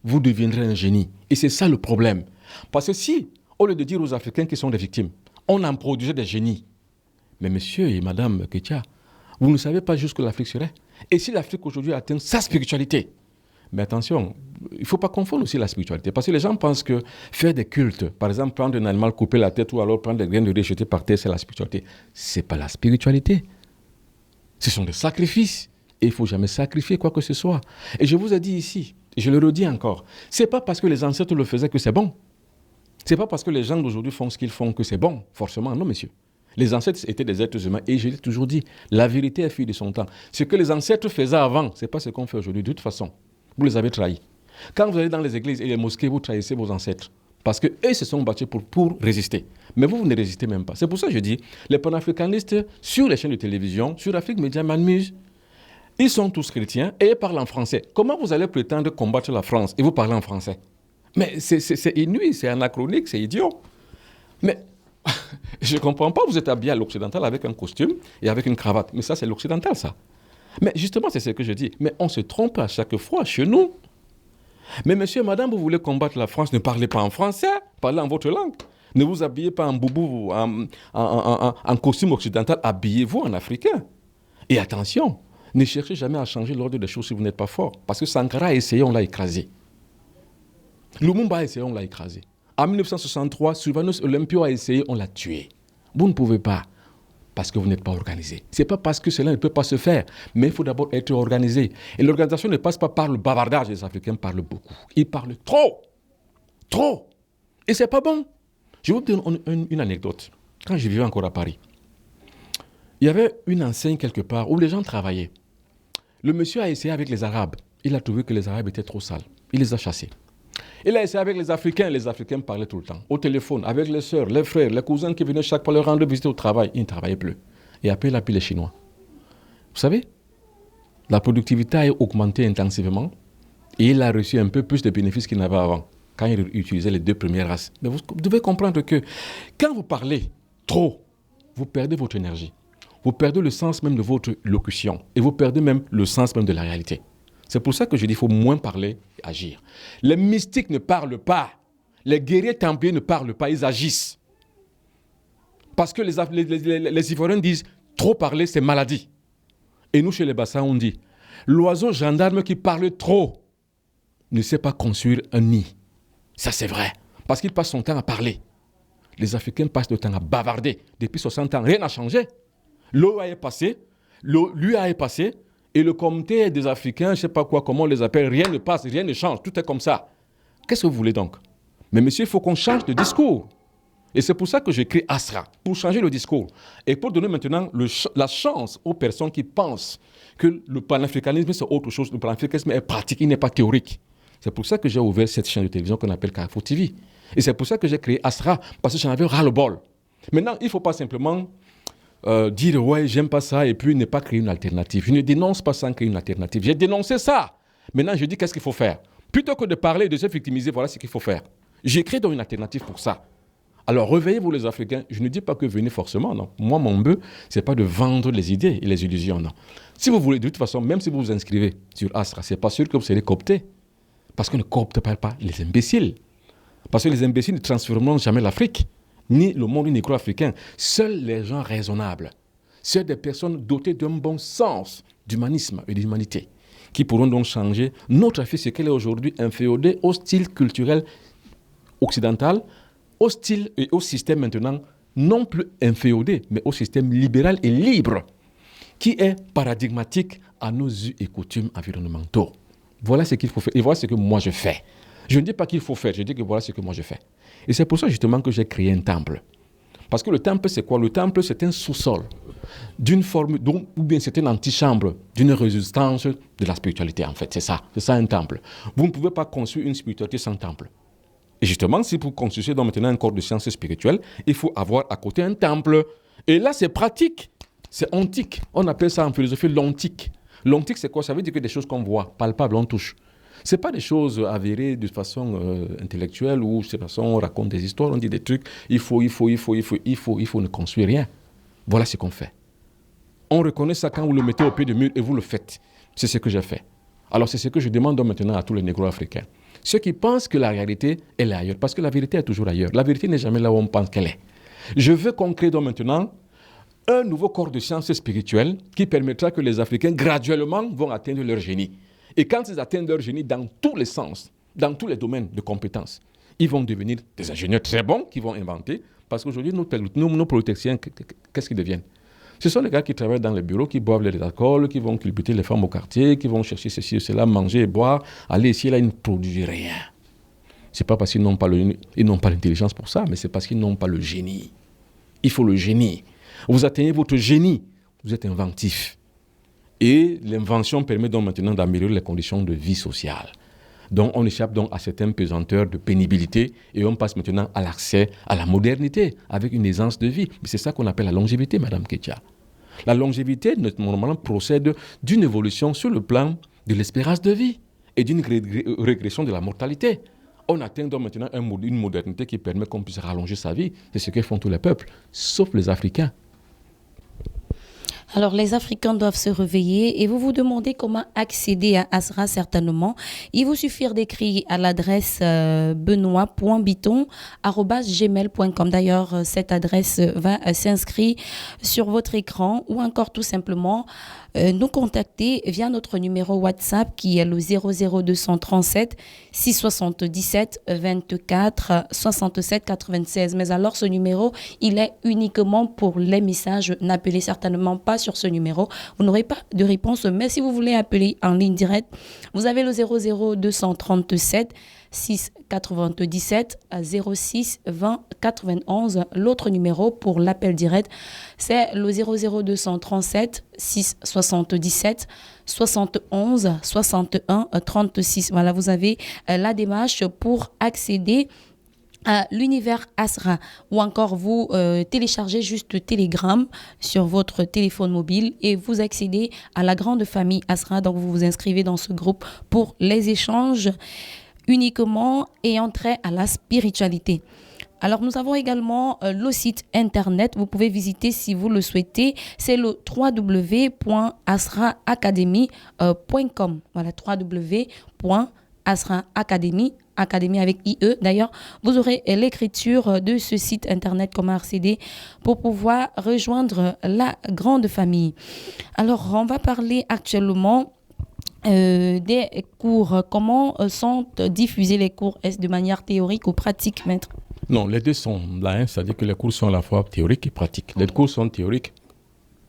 vous deviendrez un génie. Et c'est ça le problème. Parce que si, au lieu de dire aux Africains qui sont des victimes, on en produisait des génies. Mais monsieur et madame Ketia, vous ne savez pas jusqu'où l'Afrique serait. Et si l'Afrique aujourd'hui atteint sa spiritualité, mais attention, il ne faut pas confondre aussi la spiritualité. Parce que les gens pensent que faire des cultes, par exemple prendre un animal, couper la tête ou alors prendre des graines de riz jeter par terre, c'est la spiritualité. Ce n'est pas la spiritualité. Ce sont des sacrifices. Et il ne faut jamais sacrifier quoi que ce soit. Et je vous ai dit ici, et je le redis encore, ce n'est pas parce que les ancêtres le faisaient que c'est bon. Ce n'est pas parce que les gens d'aujourd'hui font ce qu'ils font que c'est bon, forcément. Non, monsieur. Les ancêtres étaient des êtres humains. Et je l'ai toujours dit, la vérité est fille de son temps. Ce que les ancêtres faisaient avant, ce n'est pas ce qu'on fait aujourd'hui. De toute façon, vous les avez trahis. Quand vous allez dans les églises et les mosquées, vous trahissez vos ancêtres. Parce qu'eux se sont battus pour résister. Mais vous ne résistez même pas. C'est pour ça que je dis, les panafricanistes, sur les chaînes de télévision, sur Afrique Média m'amusent. Ils sont tous chrétiens et ils parlent en français. Comment vous allez prétendre combattre la France et vous parlez en français? Mais c'est inouï, c'est anachronique, c'est idiot. Mais je ne comprends pas, vous êtes habillé à l'occidental avec un costume et avec une cravate. Mais ça, c'est l'occidental, ça. Mais justement, c'est ce que je dis. Mais on se trompe à chaque fois chez nous. Mais monsieur et madame, vous voulez combattre la France, ne parlez pas en français, parlez en votre langue. Ne vous habillez pas en boubou, en costume occidental, habillez-vous en africain. Et attention, ne cherchez jamais à changer l'ordre des choses si vous n'êtes pas fort. Parce que Sankara a essayé, on l'a écrasé. Lumumba a essayé, on l'a écrasé. En 1963, Sylvanus Olympio a essayé, on l'a tué. Vous ne pouvez pas, parce que vous n'êtes pas organisé. Ce n'est pas parce que cela ne peut pas se faire, mais il faut d'abord être organisé. Et l'organisation ne passe pas par le bavardage. Les Africains parlent beaucoup. Ils parlent trop. Trop. Et ce n'est pas bon. Je vais vous donner une anecdote. Quand je vivais encore à Paris, il y avait une enseigne quelque part où les gens travaillaient. Le monsieur a essayé avec les Arabes. Il a trouvé que les Arabes étaient trop sales. Il les a chassés. Il a essayé avec les Africains parlaient tout le temps, au téléphone, avec les sœurs, les frères, les cousins qui venaient chaque fois leur rendre visite au travail. Ils ne travaillaient plus. Et après, il a pris les Chinois. Vous savez, la productivité a augmenté intensivement et il a reçu un peu plus de bénéfices qu'il n'avait avant, quand il utilisait les deux premières races. Mais vous devez comprendre que quand vous parlez trop, vous perdez votre énergie. Vous perdez le sens même de votre locution et vous perdez même le sens même de la réalité. C'est pour ça que je dis qu'il faut moins parler et agir. Les mystiques ne parlent pas. Les guerriers templiers ne parlent pas, ils agissent. Parce que les Ivoiriens disent « trop parler, c'est maladie ». Et nous, chez les Bassins, on dit « l'oiseau gendarme qui parle trop ne sait pas construire un nid ». Ça, c'est vrai. Parce qu'il passe son temps à parler. Les Africains passent le temps à bavarder. Depuis 60 ans, rien n'a changé. L'OUA est passé, l'UA est passé, et le comité des Africains, je ne sais pas quoi, comment on les appelle, rien ne passe, rien ne change, tout est comme ça. Qu'est-ce que vous voulez donc? Mais monsieur, il faut qu'on change de discours. Et c'est pour ça que j'ai créé Asra, pour changer le discours. Et pour donner maintenant la chance aux personnes qui pensent que le panafricanisme, c'est autre chose. Le panafricanisme est pratique, il n'est pas théorique. C'est pour ça que j'ai ouvert cette chaîne de télévision qu'on appelle Carrefour TV. Et c'est pour ça que j'ai créé Asra, parce que j'en avais ras-le-bol. Maintenant, il ne faut pas simplement dire ouais j'aime pas ça et puis ne pas créer une alternative. Je ne dénonce pas sans créer une alternative. J'ai dénoncé ça. Maintenant je dis qu'est-ce qu'il faut faire. Plutôt que de parler et de se victimiser, voilà ce qu'il faut faire. J'ai créé donc une alternative pour ça. Alors réveillez-vous les Africains. Je ne dis pas que venez forcément, non. Moi mon but c'est pas de vendre les idées et les illusions, non. Si vous voulez, de toute façon, même si vous vous inscrivez sur Asra, c'est pas sûr que vous serez coopté. Parce qu'on ne coopte pas les imbéciles. Parce que les imbéciles ne transformeront jamais l'Afrique. Ni le monde négro-africain. Seuls les gens raisonnables, seules des personnes dotées d'un bon sens d'humanisme et d'humanité, qui pourront donc changer notre Afrique, ce qu'elle est aujourd'hui, inféodée au style culturel occidental, au style et au système maintenant, non plus inféodé, mais au système libéral et libre, qui est paradigmatique à nos us et coutumes environnementaux. Voilà ce qu'il faut faire, et voilà ce que moi je fais. Je ne dis pas qu'il faut faire, je dis que voilà ce que moi je fais. Et c'est pour ça justement que j'ai créé un temple. Parce que le temple, c'est quoi? Le temple, c'est un sous-sol d'une forme, ou bien c'est une antichambre d'une résistance de la spiritualité, en fait. C'est ça un temple. Vous ne pouvez pas construire une spiritualité sans temple. Et justement, si vous construisez donc maintenant un corps de sciences spirituelles, il faut avoir à côté un temple. Et là, c'est pratique. C'est ontique. On appelle ça en philosophie l'ontique. L'ontique, c'est quoi? Ça veut dire que des choses qu'on voit, palpables, on touche. Ce n'est pas des choses avérées de façon intellectuelle ou de façon on raconte des histoires, on dit des trucs, il faut ne construire rien. Voilà ce qu'on fait. On reconnaît ça quand vous le mettez au pied du mur et vous le faites. C'est ce que j'ai fait. Alors c'est ce que je demande donc maintenant à tous les négro-africains. Ceux qui pensent que la réalité, elle est ailleurs, parce que la vérité est toujours ailleurs. La vérité n'est jamais là où on pense qu'elle est. Je veux qu'on crée donc maintenant un nouveau corps de sciences spirituelles qui permettra que les Africains, graduellement, vont atteindre leur génie. Et quand ils atteignent leur génie dans tous les sens, dans tous les domaines de compétences, ils vont devenir des ingénieurs très bons qui vont inventer. Parce qu'aujourd'hui, nos polytechniciens, qu'est-ce qu'ils deviennent? Ce sont les gars qui travaillent dans les bureaux, qui boivent les alcools, qui vont culbuter les femmes au quartier, qui vont chercher ceci, cela, manger et boire, aller ici et là, ils ne produisent rien. Ce n'est pas parce qu'ils n'ont pas l'intelligence pour ça, mais c'est parce qu'ils n'ont pas le génie. Il faut le génie. Vous atteignez votre génie, vous êtes inventif. Et l'invention permet donc maintenant d'améliorer les conditions de vie sociale. Donc on échappe donc à certaines pesanteurs de pénibilité et on passe maintenant à l'accès à la modernité avec une aisance de vie. Mais c'est ça qu'on appelle la longévité, Madame Ketia. La longévité, normalement, procède d'une évolution sur le plan de l'espérance de vie et d'une régression de la mortalité. On atteint donc maintenant une modernité qui permet qu'on puisse rallonger sa vie. C'est ce que font tous les peuples, sauf les Africains. Alors, les Africains doivent se réveiller et vous vous demandez comment accéder à Asra, certainement. Il vous suffit d'écrire à l'adresse benoît.biton@gmail.com. D'ailleurs, cette adresse va s'inscrire sur votre écran ou encore tout simplement nous contacter via notre numéro WhatsApp qui est le 00237 677 24 67 96. Mais alors, ce numéro, il est uniquement pour les messages. N'appelez certainement pas sur ce numéro. Vous n'aurez pas de réponse. Mais si vous voulez appeler en ligne directe, vous avez le 00237 697 06 20 91. L'autre numéro pour l'appel direct, c'est le 00237 677 71 61 36. Voilà, vous avez la démarche pour accéder à l'univers Asra ou encore vous téléchargez juste Telegram sur votre téléphone mobile et vous accédez à la grande famille Asra. Donc vous vous inscrivez dans ce groupe pour les échanges uniquement et entrer à la spiritualité. Alors, nous avons également le site internet. Vous pouvez visiter si vous le souhaitez. C'est le www.asraacademy.com. Voilà, www.asraacademy, académie avec IE. D'ailleurs, vous aurez l'écriture de ce site internet comment accéder pour pouvoir rejoindre la grande famille. Alors, on va parler actuellement des cours. Comment sont diffusés les cours? Est-ce de manière théorique ou pratique, maître? Non, les deux sont là, hein, c'est-à-dire que les cours sont à la fois théoriques et pratiques. Les cours sont théoriques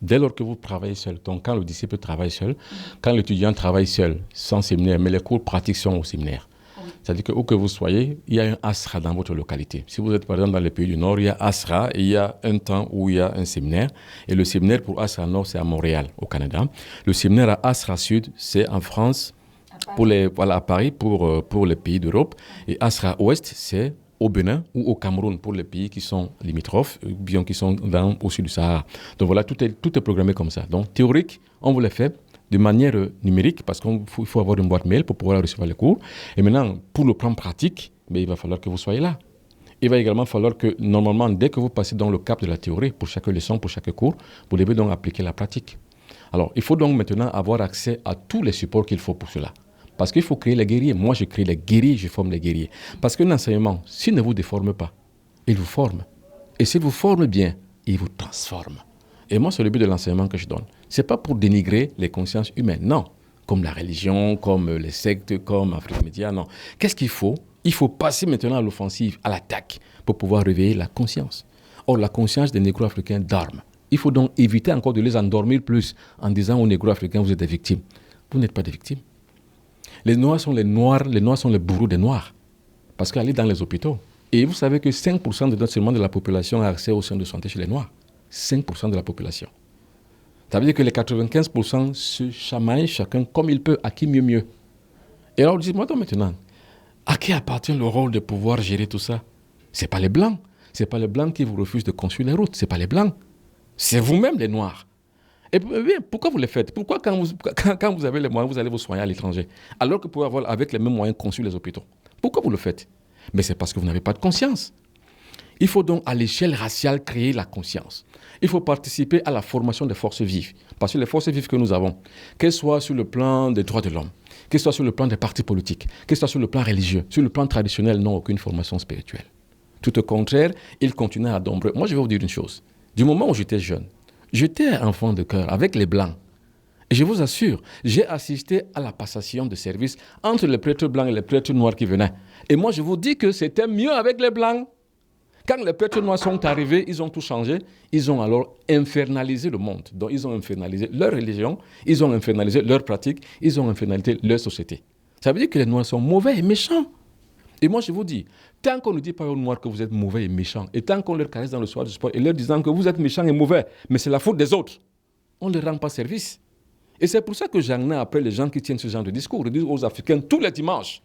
dès lors que vous travaillez seul. Donc, quand le disciple travaille seul, quand l'étudiant travaille seul, sans séminaire, mais les cours pratiques sont au séminaire. C'est-à-dire que où que vous soyez, il y a un Asra dans votre localité. Si vous êtes par exemple dans les pays du Nord, il y a Asra et il y a un temps où il y a un séminaire. Et le séminaire pour Asra Nord, c'est à Montréal, au Canada. Le séminaire à Asra Sud, c'est en France, à Paris pour les pays d'Europe. Et Asra Ouest, c'est au Bénin ou au Cameroun pour les pays qui sont limitrophes, bien qui sont au sud du Sahara. Donc voilà, tout est programmé comme ça. Donc théorique, on vous le fait de manière numérique parce qu'il faut avoir une boîte mail pour pouvoir recevoir les cours. Et maintenant, pour le plan pratique, il va falloir que vous soyez là. Il va également falloir que, normalement, dès que vous passez dans le cap de la théorie, pour chaque leçon, pour chaque cours, vous devez donc appliquer la pratique. Alors, il faut donc maintenant avoir accès à tous les supports qu'il faut pour cela. Parce qu'il faut créer les guerriers. Moi, je crée les guerriers, je forme les guerriers. Parce qu'un enseignement, s'il ne vous déforme pas, il vous forme. Et s'il vous forme bien, il vous transforme. Et moi, c'est le but de l'enseignement que je donne. Ce n'est pas pour dénigrer les consciences humaines, non. Comme la religion, comme les sectes, comme Afrique Média, non. Qu'est-ce qu'il faut? Il faut passer maintenant à l'offensive, à l'attaque, pour pouvoir réveiller la conscience. Or, la conscience des négro-africains dorme. Il faut donc éviter encore de les endormir plus en disant aux négro-africains, vous êtes des victimes. Vous n'êtes pas des victimes. Les Noirs sont les Noirs sont les bourreaux des Noirs. Parce qu'elle est dans les hôpitaux. Et vous savez que 5% seulement de la population a accès aux soins de santé chez les Noirs. 5% de la population. Ça veut dire que les 95% se chamaillent chacun comme il peut, à qui mieux. Et alors, dis-moi donc maintenant, à qui appartient le rôle de pouvoir gérer tout ça? Ce n'est pas les Blancs. Ce n'est pas les Blancs qui vous refusent de construire les routes. Ce n'est pas les Blancs. C'est vous-même les Noirs. Et bien, pourquoi vous le faites? Pourquoi quand vous avez les moyens, vous allez vous soigner à l'étranger, alors que vous pouvez avoir avec les mêmes moyens construire les hôpitaux? Pourquoi vous le faites? Mais c'est parce que vous n'avez pas de conscience. Il faut donc, à l'échelle raciale, créer la conscience. Il faut participer à la formation des forces vives. Parce que les forces vives que nous avons, qu'elles soient sur le plan des droits de l'homme, qu'elles soient sur le plan des partis politiques, qu'elles soient sur le plan religieux, sur le plan traditionnel, n'ont aucune formation spirituelle. Tout au contraire, ils continuent à adombrer. Moi, je vais vous dire une chose. Du moment où j'étais jeune, j'étais enfant de cœur avec les Blancs. Et je vous assure, j'ai assisté à la passation de service entre les prêtres blancs et les prêtres noirs qui venaient. Et moi, je vous dis que c'était mieux avec les Blancs. Quand les prêtres noirs sont arrivés, ils ont tout changé. Ils ont alors infernalisé le monde. Donc, ils ont infernalisé leur religion, ils ont infernalisé leurs pratiques, ils ont infernalisé leur société. Ça veut dire que les Noirs sont mauvais et méchants. Et moi, je vous dis, tant qu'on ne dit pas aux Noirs que vous êtes mauvais et méchants, et tant qu'on leur caresse dans le soir du sport et leur disant que vous êtes méchants et mauvais, mais c'est la faute des autres, on ne leur rend pas service. Et c'est pour ça que j'en ai après les gens qui tiennent ce genre de discours. Ils disent aux Africains tous les dimanches,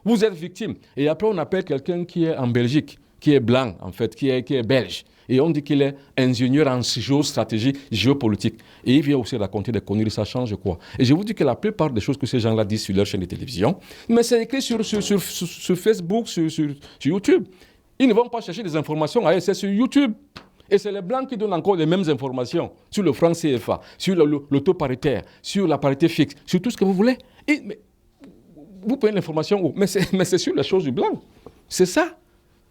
vous êtes victimes. Et après, on appelle quelqu'un qui est en Belgique, qui est blanc, en fait, qui est belge. Et on dit qu'il est ingénieur en géostratégie, géopolitique. Et il vient aussi raconter des conneries, ça change quoi? Et je vous dis que la plupart des choses que ces gens-là disent sur leur chaîne de télévision, mais c'est écrit sur Facebook, sur YouTube. Ils ne vont pas chercher des informations ailleurs, c'est sur YouTube. Et c'est les Blancs qui donnent encore les mêmes informations sur le franc CFA, sur le taux paritaire, sur la parité fixe, sur tout ce que vous voulez. Mais vous prenez l'information où? Mais c'est sur les choses du Blanc. C'est ça.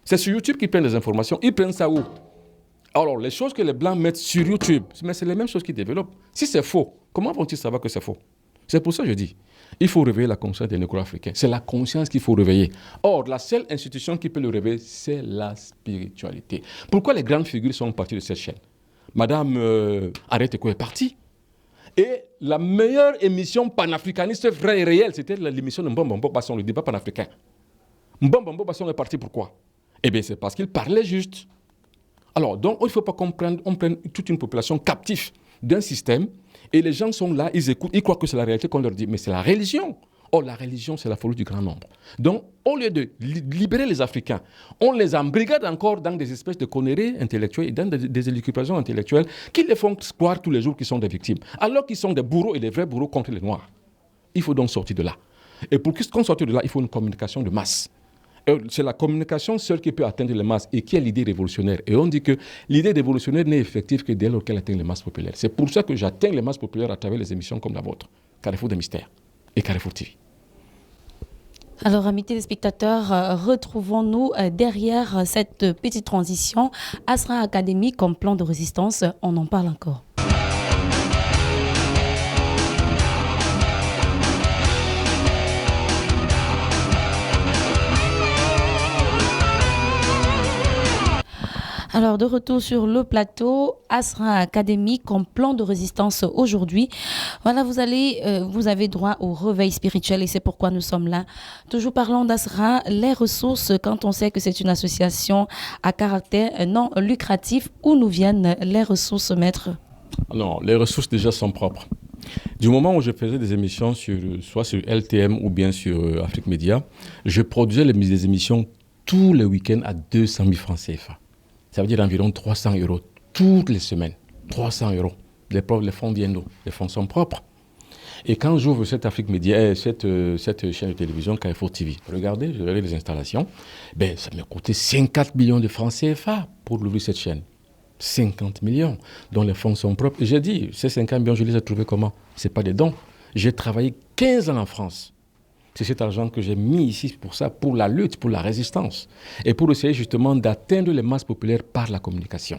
C'est sur YouTube qu'ils prennent les informations. Ils prennent ça où? Alors, les choses que les Blancs mettent sur YouTube, mais c'est les mêmes choses qu'ils développent. Si c'est faux, comment vont-ils savoir que c'est faux? C'est pour ça que je dis, il faut réveiller la conscience des Négro-Africains. C'est la conscience qu'il faut réveiller. Or, la seule institution qui peut le réveiller, c'est la spiritualité. Pourquoi les grandes figures sont parties de cette chaîne? Madame Arrête-Ko est partie. Et la meilleure émission panafricaniste vraie et réelle, c'était l'émission de Mbombo Basson, le débat panafricain. Mbombo Basson est parti pourquoi? Eh bien, c'est parce qu'il parlait juste. Alors, donc, il ne faut pas qu'on prenne toute une population captive d'un système, et les gens sont là, ils écoutent, ils croient que c'est la réalité qu'on leur dit, mais c'est la religion. Or, la religion, c'est la folie du grand nombre. Donc, au lieu de libérer les Africains, on les embrigade encore dans des espèces de conneries intellectuelles et dans des élucubrations intellectuelles qui les font croire tous les jours qu'ils sont des victimes, alors qu'ils sont des bourreaux et des vrais bourreaux contre les Noirs. Il faut donc sortir de là. Et pour qu'on sorte de là, il faut une communication de masse. C'est la communication seule qui peut atteindre les masses et qui est l'idée révolutionnaire. Et on dit que l'idée révolutionnaire n'est effective que dès lors qu'elle atteint les masses populaires. C'est pour ça que j'atteins les masses populaires à travers les émissions comme la vôtre, Carrefour des Mystères et Carrefour TV. Alors, amis téléspectateurs, retrouvons-nous derrière cette petite transition. Asra Academy comme plan de résistance, on en parle encore. Alors, de retour sur le plateau, Asra Academy comme plan de résistance aujourd'hui. Voilà, vous avez droit au réveil spirituel et c'est pourquoi nous sommes là. Toujours parlant d'Asra, les ressources, quand on sait que c'est une association à caractère non lucratif, où nous viennent les ressources, maître? Non, les ressources déjà sont propres. Du moment où je faisais des émissions soit sur LTM ou bien sur Afrique Média, je produisais des émissions tous les week-ends à 200 000 francs CFA. Ça veut dire environ 300 € toutes les semaines. 300 €. Les fonds viennent d'où? Les fonds sont propres. Et quand j'ouvre cette Afrique Média, cette chaîne de télévision Carrefour TV, regardez, je verrai les installations, ça m'a coûté 50 millions de francs CFA pour ouvrir cette chaîne. 50 millions, dont les fonds sont propres. Et j'ai dit, ces 50 millions, je les ai trouvés comment? Ce n'est pas des dons. J'ai travaillé 15 ans en France. C'est cet argent que j'ai mis ici pour ça, pour la lutte, pour la résistance. Et pour essayer justement d'atteindre les masses populaires par la communication.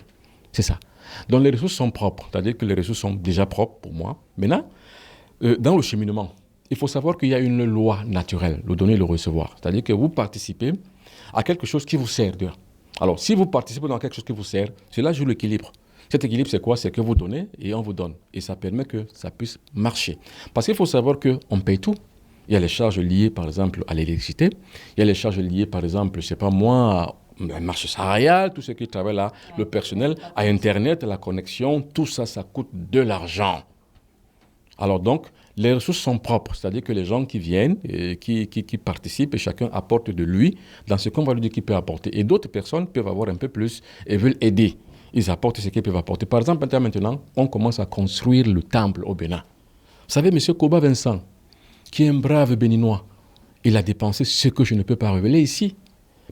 C'est ça. Donc les ressources sont propres. C'est-à-dire que les ressources sont déjà propres pour moi. Maintenant, dans le cheminement, il faut savoir qu'il y a une loi naturelle, le donner et le recevoir. C'est-à-dire que vous participez à quelque chose qui vous sert. Alors, si vous participez dans quelque chose qui vous sert, cela joue l'équilibre. Cet équilibre, c'est quoi? C'est que vous donnez et on vous donne. Et ça permet que ça puisse marcher. Parce qu'il faut savoir qu'on paye tout. Il y a les charges liées, par exemple, à l'électricité. Il y a les charges liées, par exemple, je ne sais pas moi, à la marche salariale, tout ce qui travaille là, le personnel, à Internet, à la connexion, tout ça, ça coûte de l'argent. Alors donc, les ressources sont propres, c'est-à-dire que les gens qui viennent, et qui participent, et chacun apporte de lui dans ce qu'on va lui dire qu'il peut apporter. Et d'autres personnes peuvent avoir un peu plus et veulent aider. Ils apportent ce qu'ils peuvent apporter. Par exemple, maintenant, on commence à construire le temple au Bénin. Vous savez, M. Koba Vincent, qui est un brave béninois, il a dépensé ce que je ne peux pas révéler ici.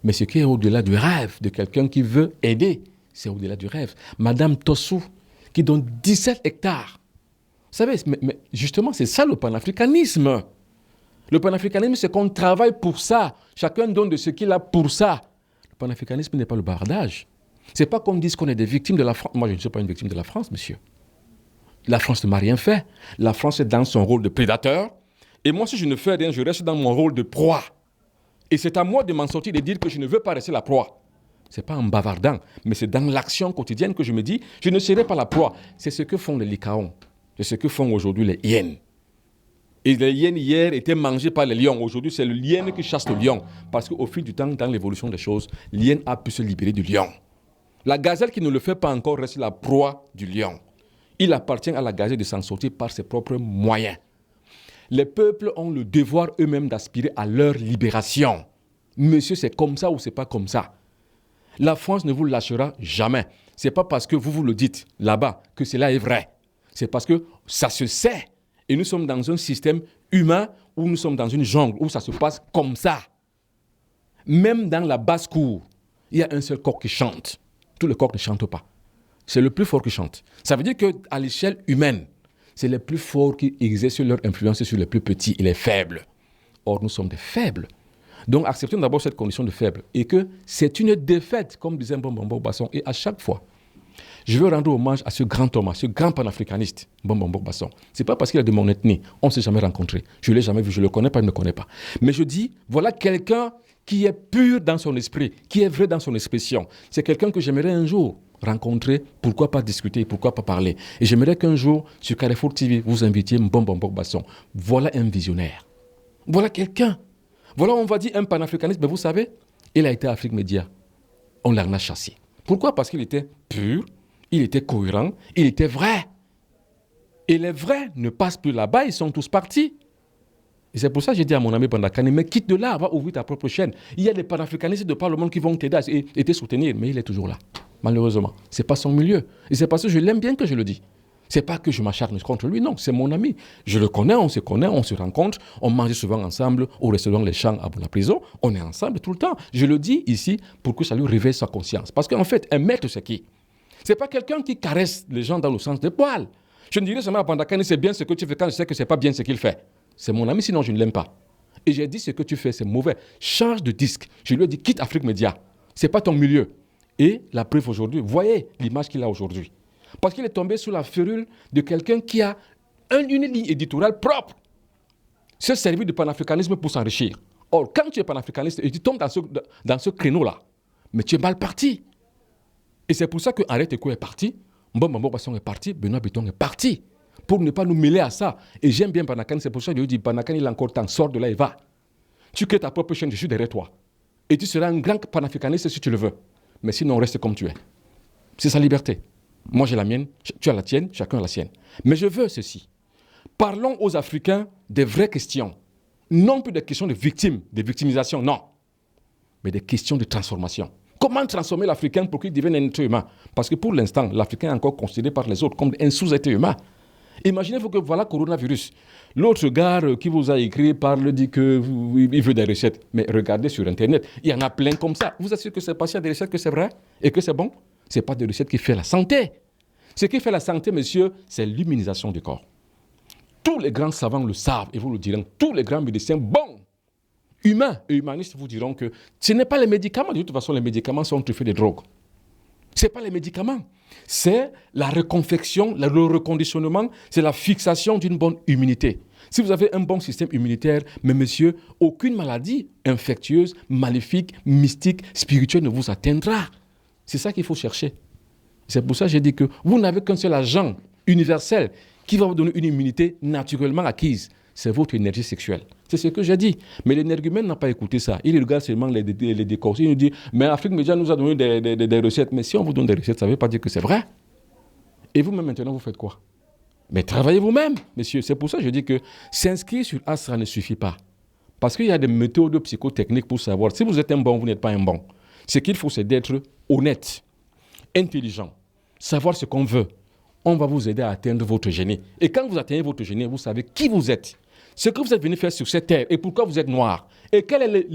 Mais ce qui est au-delà du rêve de quelqu'un qui veut aider, c'est au-delà du rêve. Madame Tossou, qui donne 17 hectares. Vous savez, mais justement, c'est ça le panafricanisme. Le panafricanisme, c'est qu'on travaille pour ça. Chacun donne de ce qu'il a pour ça. Le panafricanisme n'est pas le bardage. C'est pas qu'on dise qu'on est des victimes de la France. Moi, je ne suis pas une victime de la France, monsieur. La France ne m'a rien fait. La France est dans son rôle de prédateur. Et moi, si je ne fais rien, je reste dans mon rôle de proie. Et c'est à moi de m'en sortir et de dire que je ne veux pas rester la proie. Ce n'est pas en bavardant, mais c'est dans l'action quotidienne que je me dis, je ne serai pas la proie. C'est ce que font les Likaons. C'est ce que font aujourd'hui les hyènes. Et les hyènes hier étaient mangées par les lions. Aujourd'hui, c'est le hyène qui chasse le lion. Parce qu'au fil du temps, dans l'évolution des choses, l'hyène a pu se libérer du lion. La gazelle qui ne le fait pas encore reste la proie du lion. Il appartient à la gazelle de s'en sortir par ses propres moyens. Les peuples ont le devoir eux-mêmes d'aspirer à leur libération. Monsieur, c'est comme ça ou c'est pas comme ça. La France ne vous lâchera jamais. C'est pas parce que vous le dites là-bas que cela est vrai. C'est parce que ça se sait. Et nous sommes dans un système humain où nous sommes dans une jungle où ça se passe comme ça. Même dans la basse-cour, il y a un seul coq qui chante. Tous les coqs ne chantent pas. C'est le plus fort qui chante. Ça veut dire qu'à l'échelle humaine, c'est les plus forts qui exercent leur influence sur les plus petits et les faibles. Or, nous sommes des faibles. Donc, acceptons d'abord cette condition de faible. Et que c'est une défaite, comme disait Mbombo Basson. Et à chaque fois, je veux rendre hommage à ce grand homme, à ce grand panafricaniste, Mbombo Basson. Ce n'est pas parce qu'il est de mon ethnie. On ne s'est jamais rencontré. Je ne l'ai jamais vu. Je ne le connais pas, il ne me connaît pas. Mais je dis, voilà quelqu'un qui est pur dans son esprit, qui est vrai dans son expression. C'est quelqu'un que j'aimerais un jour rencontrer, pourquoi pas discuter, pourquoi pas parler. Et j'aimerais qu'un jour, sur Carrefour TV, vous invitiez Mbombo Basson. Voilà un visionnaire. Voilà quelqu'un. Voilà, on va dire, un panafricaniste. Mais vous savez, il a été à Afrique Média. On l'en a chassé. Pourquoi ? Parce qu'il était pur, il était cohérent, il était vrai. Et les vrais ne passent plus là-bas, ils sont tous partis. Et c'est pour ça que j'ai dit à mon ami Bandakane, mais quitte de là, va ouvrir ta propre chaîne. Il y a des panafricanistes de par le monde qui vont t'aider et te soutenir, mais il est toujours là, malheureusement. Ce n'est pas son milieu. Et c'est parce que je l'aime bien que je le dis. Ce n'est pas que je m'acharne contre lui, non, c'est mon ami. Je le connais, on se rencontre, on mange souvent ensemble au restaurant Les Champs à la prison, on est ensemble tout le temps. Je le dis ici pour que ça lui réveille sa conscience. Parce qu'en fait, un maître, c'est qui ? Ce n'est pas quelqu'un qui caresse les gens dans le sens des poils. Je ne dirais seulement à Bandakane, c'est bien ce que tu fais quand je sais que ce n'est pas bien ce qu'il fait. C'est mon ami, sinon je ne l'aime pas. Et j'ai dit, ce que tu fais, c'est mauvais. Change de disque. Je lui ai dit, quitte Afrique Média. Ce n'est pas ton milieu. Et la preuve aujourd'hui, voyez l'image qu'il a aujourd'hui. Parce qu'il est tombé sous la férule de quelqu'un qui a une ligne éditoriale propre. Se servir du panafricanisme pour s'enrichir. Or, quand tu es panafricaniste et tu tombes dans ce créneau-là, mais tu es mal parti. Et c'est pour ça que Arrête Eko est parti, Mbombo Basson est parti, Benoît Bitton est parti. Pour ne pas nous mêler à ça. Et j'aime bien Bandakane, c'est pour ça que je lui dis, Bandakane, il a encore temps, sors de là et va. Tu crées ta propre chaîne, je suis derrière toi. Et tu seras un grand panafricaniste si tu le veux. Mais sinon, reste comme tu es. C'est sa liberté. Moi, j'ai la mienne, tu as la tienne, chacun a la sienne. Mais je veux ceci. Parlons aux Africains des vraies questions. Non plus des questions de victimes, de victimisation, non. Mais des questions de transformation. Comment transformer l'Africain pour qu'il devienne un être humain ? Parce que pour l'instant, l'Africain est encore considéré par les autres comme un sous-être humain. Imaginez-vous que voilà coronavirus. L'autre gars qui vous a écrit dit qu'il veut des recettes. Mais regardez sur Internet, il y en a plein comme ça. Vous assurez que c'est pas des recettes, que c'est vrai et que c'est bon ? Ce n'est pas des recettes qui font la santé. Ce qui fait la santé, monsieur, c'est l'immunisation du corps. Tous les grands savants le savent et vous le diront. Tous les grands médecins bons, humains et humanistes vous diront que ce n'est pas les médicaments. De toute façon, les médicaments sont truffés de drogue. Ce n'est pas les médicaments. C'est la reconfection, le reconditionnement, c'est la fixation d'une bonne immunité. Si vous avez un bon système immunitaire, mais monsieur, aucune maladie infectieuse, maléfique, mystique, spirituelle ne vous atteindra. C'est ça qu'il faut chercher. C'est pour ça que j'ai dit que vous n'avez qu'un seul agent universel qui va vous donner une immunité naturellement acquise. C'est votre énergie sexuelle. C'est ce que j'ai dit. Mais l'énergumène n'a pas écouté ça. Il regarde seulement les décors. Il nous dit, mais Afrique Média nous a donné des recettes. Mais si on vous donne des recettes, ça ne veut pas dire que c'est vrai. Et vous-même, maintenant, vous faites quoi ? Mais travaillez vous-même, messieurs. C'est pour ça que je dis que s'inscrire sur Asra ne suffit pas. Parce qu'il y a des méthodes psychotechniques pour savoir si vous êtes un bon, vous n'êtes pas un bon. Ce qu'il faut, c'est d'être honnête, intelligent, savoir ce qu'on veut, on va vous aider à atteindre votre génie. Et quand vous atteignez votre génie, vous savez qui vous êtes, ce que vous êtes venu faire sur cette terre et pourquoi vous êtes noir. Et quel est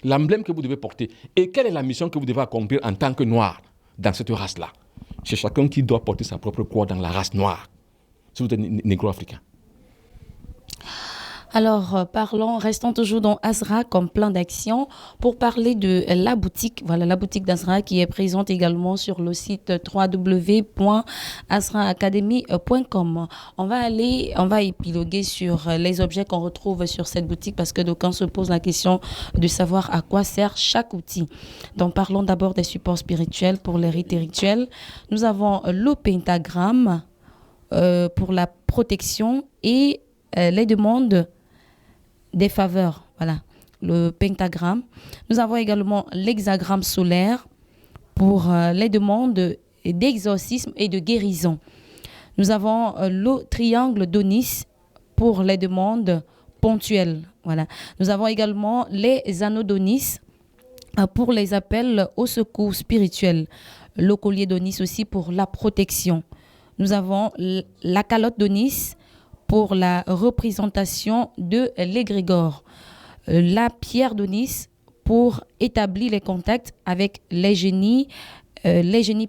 l'emblème que vous devez porter. Et quelle est la mission que vous devez accomplir en tant que noir dans cette race-là. C'est chacun qui doit porter sa propre croix dans la race noire. Si vous êtes négro-africain. Alors, restons toujours dans Azra comme plan d'action pour parler de la boutique. Voilà, la boutique d'Azra qui est présente également sur le site www.azraacademy.com. On va épiloguer sur les objets qu'on retrouve sur cette boutique parce que d'aucuns se posent la question de savoir à quoi sert chaque outil. Donc, parlons d'abord des supports spirituels pour les rites et rituels. Nous avons le pentagramme pour la protection et les demandes des faveurs, voilà, le pentagramme. Nous avons également l'hexagramme solaire pour les demandes d'exorcisme et de guérison. Nous avons le triangle d'Onis pour les demandes ponctuelles, voilà. Nous avons également les anneaux d'Onis pour les appels au secours spirituel. Le collier d'Onis aussi pour la protection. Nous avons la calotte d'Onis pour la représentation de l'égrégore. La pierre d'Onis pour établir les contacts avec les génies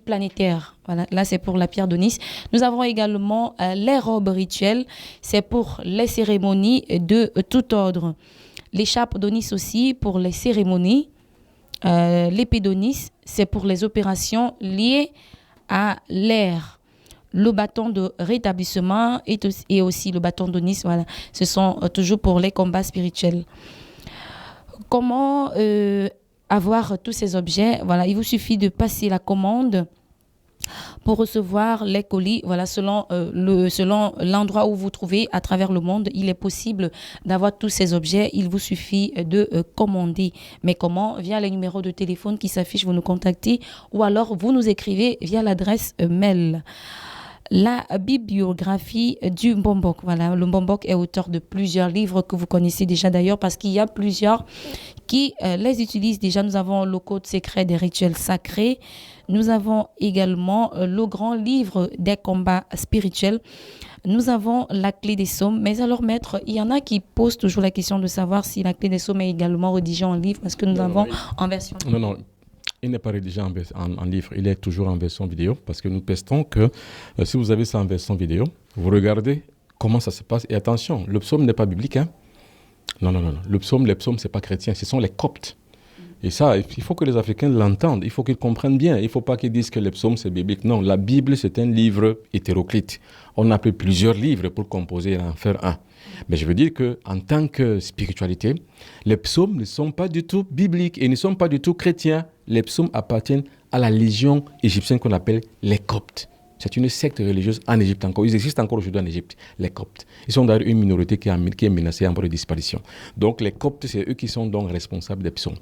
planétaires. Voilà, là c'est pour la pierre d'Onis. Nous avons également les robes rituelles, c'est pour les cérémonies de tout ordre. L'écharpe d'Onis aussi pour les cérémonies. L'épée d'Onis, c'est pour les opérations liées à l'air. Le bâton de rétablissement et aussi le bâton d'Onis, voilà, ce sont toujours pour les combats spirituels. Comment avoir tous ces objets? Voilà, il vous suffit de passer la commande pour recevoir les colis. Voilà, selon l'endroit où vous vous trouvez à travers le monde, il est possible d'avoir tous ces objets. Il vous suffit de commander. Mais comment? Via les numéros de téléphone qui s'affichent, vous nous contactez ou alors vous nous écrivez via l'adresse mail. La bibliographie du Mbombok. Voilà, le Mbombok est auteur de plusieurs livres que vous connaissez déjà d'ailleurs parce qu'il y a plusieurs qui les utilisent déjà. Nous avons le code secret des rituels sacrés. Nous avons également le grand livre des combats spirituels. Nous avons la clé des psaumes. Mais alors, maître, il y en a qui posent toujours la question de savoir si la clé des psaumes est également rédigée en livre parce que nous avons en version. Non. Il n'est pas rédigé en livre, il est toujours en version vidéo parce que nous testons que si vous avez ça en version vidéo, vous regardez comment ça se passe. Et attention, le psaume n'est pas biblique. Hein? Non. Les psaumes, ce n'est pas chrétien, ce sont les Coptes. Et ça, il faut que les Africains l'entendent, il faut qu'ils comprennent bien. Il ne faut pas qu'ils disent que les psaumes, c'est biblique. Non, la Bible, c'est un livre hétéroclite. On a pris plusieurs livres pour composer et en faire un. Mais je veux dire qu'en tant que spiritualité, les psaumes ne sont pas du tout bibliques et ne sont pas du tout chrétiens. Les psaumes appartiennent à la légion égyptienne qu'on appelle les Coptes. C'est une secte religieuse en Égypte encore. Ils existent encore aujourd'hui en Égypte, les Coptes. Ils sont d'ailleurs une minorité qui est menacée en voie de disparition. Donc les Coptes, c'est eux qui sont donc responsables des psaumes.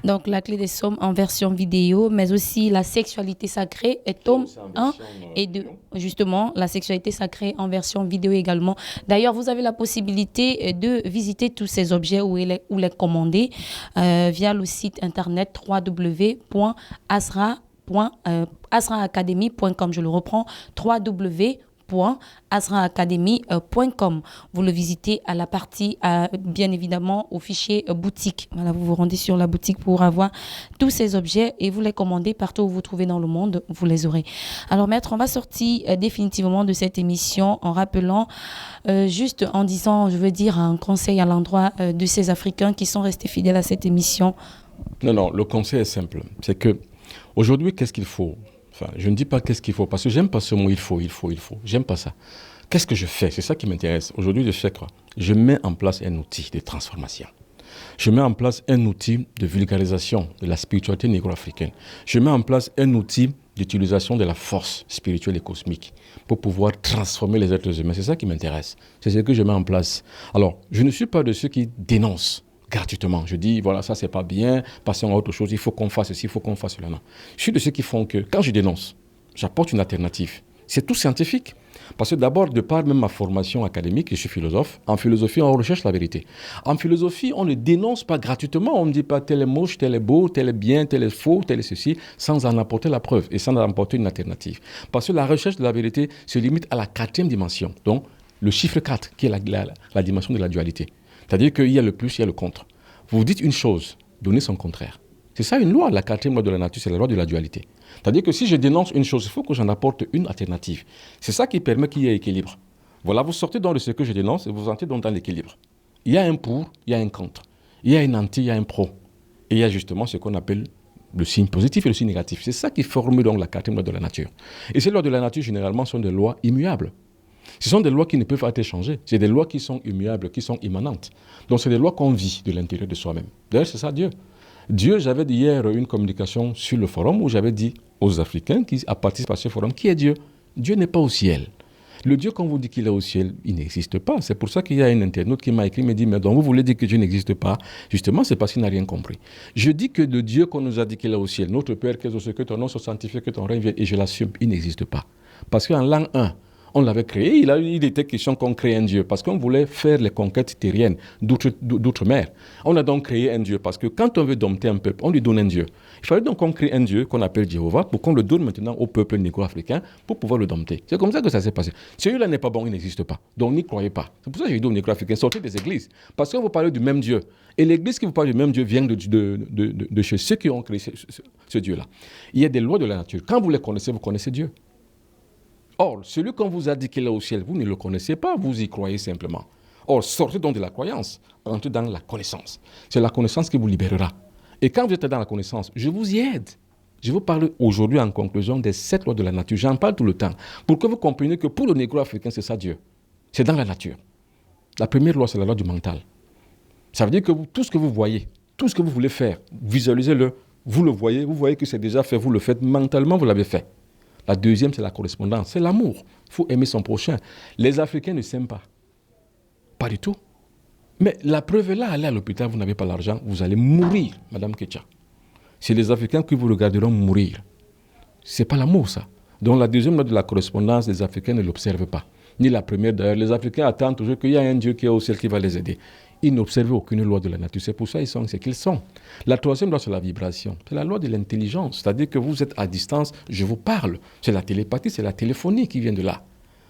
Donc la clé des psaumes en version vidéo, mais aussi la sexualité sacrée est tome 1 et 2. Justement, la sexualité sacrée en version vidéo également. D'ailleurs, vous avez la possibilité de visiter tous ces objets ou les commander via le site internet www.azraacademy.com. Je le reprends, www.azraacademy.com. Vous le visitez à la partie, bien évidemment, au fichier boutique. Voilà, vous vous rendez sur la boutique pour avoir tous ces objets et vous les commandez partout où vous trouvez dans le monde, vous les aurez. Alors, maître, on va sortir définitivement de cette émission en rappelant, juste en disant, je veux dire, un conseil à l'endroit de ces Africains qui sont restés fidèles à cette émission. Non, le conseil est simple. C'est que aujourd'hui, qu'est-ce qu'il faut? Enfin, je ne dis pas qu'est-ce qu'il faut, parce que j'aime pas ce mot il faut. J'aime pas ça. Qu'est-ce que je fais? C'est ça qui m'intéresse. Aujourd'hui, je fais quoi? Je mets en place un outil de transformation. Je mets en place un outil de vulgarisation de la spiritualité négro-africaine. Je mets en place un outil d'utilisation de la force spirituelle et cosmique pour pouvoir transformer les êtres humains. C'est ça qui m'intéresse. C'est ce que je mets en place. Alors, je ne suis pas de ceux qui dénoncent gratuitement. Je dis, voilà, ça, c'est pas bien, passons à autre chose, il faut qu'on fasse ceci, il faut qu'on fasse cela. Non. Je suis de ceux qui font que, quand je dénonce, j'apporte une alternative. C'est tout scientifique. Parce que d'abord, de par même ma formation académique, je suis philosophe, en philosophie, on recherche la vérité. En philosophie, on ne dénonce pas gratuitement, on ne dit pas tel est moche, tel est beau, tel est bien, tel est faux, tel est ceci, sans en apporter la preuve et sans en apporter une alternative. Parce que la recherche de la vérité se limite à la quatrième dimension, donc le chiffre 4, qui est la dimension de la dualité. C'est-à-dire qu'il y a le plus, il y a le contre. Vous dites une chose, donnez son contraire. C'est ça une loi, la quatrième loi de la nature, c'est la loi de la dualité. C'est-à-dire que si je dénonce une chose, il faut que j'en apporte une alternative. C'est ça qui permet qu'il y ait équilibre. Voilà, vous sortez donc de ce que je dénonce et vous entrez donc dans l'équilibre. Il y a un pour, il y a un contre. Il y a un anti, il y a un pro. Et il y a justement ce qu'on appelle le signe positif et le signe négatif. C'est ça qui forme donc la quatrième loi de la nature. Et ces lois de la nature, généralement, sont des lois immuables. Ce sont des lois qui ne peuvent pas être changées. C'est des lois qui sont immuables, qui sont immanentes. Donc, c'est des lois qu'on vit de l'intérieur de soi-même. D'ailleurs, c'est ça Dieu. Dieu, j'avais dit hier une communication sur le forum où j'avais dit aux Africains qui participent à ce forum, qui est Dieu? Dieu n'est pas au ciel. Le Dieu, quand vous dites qu'il est au ciel, il n'existe pas. C'est pour ça qu'il y a un internaute qui m'a écrit, me dit, mais donc vous voulez dire que Dieu n'existe pas? Justement, c'est parce qu'il n'a rien compris. Je dis que le Dieu qu'on nous a dit qu'il est au ciel, notre Père, que ton nom soit sanctifié, que ton règne vienne, et je l'assume, il n'existe pas. Parce qu'en l'an 1, on l'avait créé, il était question qu'on crée un Dieu, parce qu'on voulait faire les conquêtes terriennes d'outre-mer. On a donc créé un Dieu, parce que quand on veut dompter un peuple, on lui donne un Dieu. Il fallait donc qu'on crée un Dieu qu'on appelle Jéhovah, pour qu'on le donne maintenant au peuple négro-africain, pour pouvoir le dompter. C'est comme ça que ça s'est passé. Celui-là n'est pas bon, il n'existe pas. Donc n'y croyez pas. C'est pour ça que j'ai dit aux négro-africains, sortez des églises. Parce qu'on vous parle du même Dieu. Et l'église qui vous parle du même Dieu vient de chez ceux qui ont créé ce Dieu-là. Il y a des lois de la nature. Quand vous les connaissez, vous connaissez Dieu. Or, celui qu'on vous a dit qu'il est au ciel, vous ne le connaissez pas, vous y croyez simplement. Or, sortez donc de la croyance, entrez dans la connaissance. C'est la connaissance qui vous libérera. Et quand vous êtes dans la connaissance, je vous y aide. Je vous parle aujourd'hui en conclusion des 7 lois de la nature. J'en parle tout le temps. Pour que vous compreniez que pour le négro-africain, c'est ça Dieu. C'est dans la nature. La première loi, c'est la loi du mental. Ça veut dire que tout ce que vous voyez, tout ce que vous voulez faire, visualisez-le, vous le voyez, vous voyez que c'est déjà fait, vous le faites, mentalement, vous l'avez fait. La deuxième, c'est la correspondance, c'est l'amour. Il faut aimer son prochain. Les Africains ne s'aiment pas. Pas du tout. Mais la preuve est là, allez à l'hôpital, vous n'avez pas l'argent, vous allez mourir, Madame Ketcha. C'est les Africains qui vous regarderont mourir. Ce n'est pas l'amour, ça. Donc la deuxième loi de la correspondance, les Africains ne l'observent pas. Ni la première d'ailleurs. Les Africains attendent toujours qu'il y a un Dieu qui est au ciel qui va les aider. Ils n'observent aucune loi de la nature. C'est pour ça qu'ils sont ce qu'ils sont. La troisième loi, c'est la vibration. C'est la loi de l'intelligence. C'est-à-dire que vous êtes à distance, je vous parle. C'est la télépathie, c'est la téléphonie qui vient de là.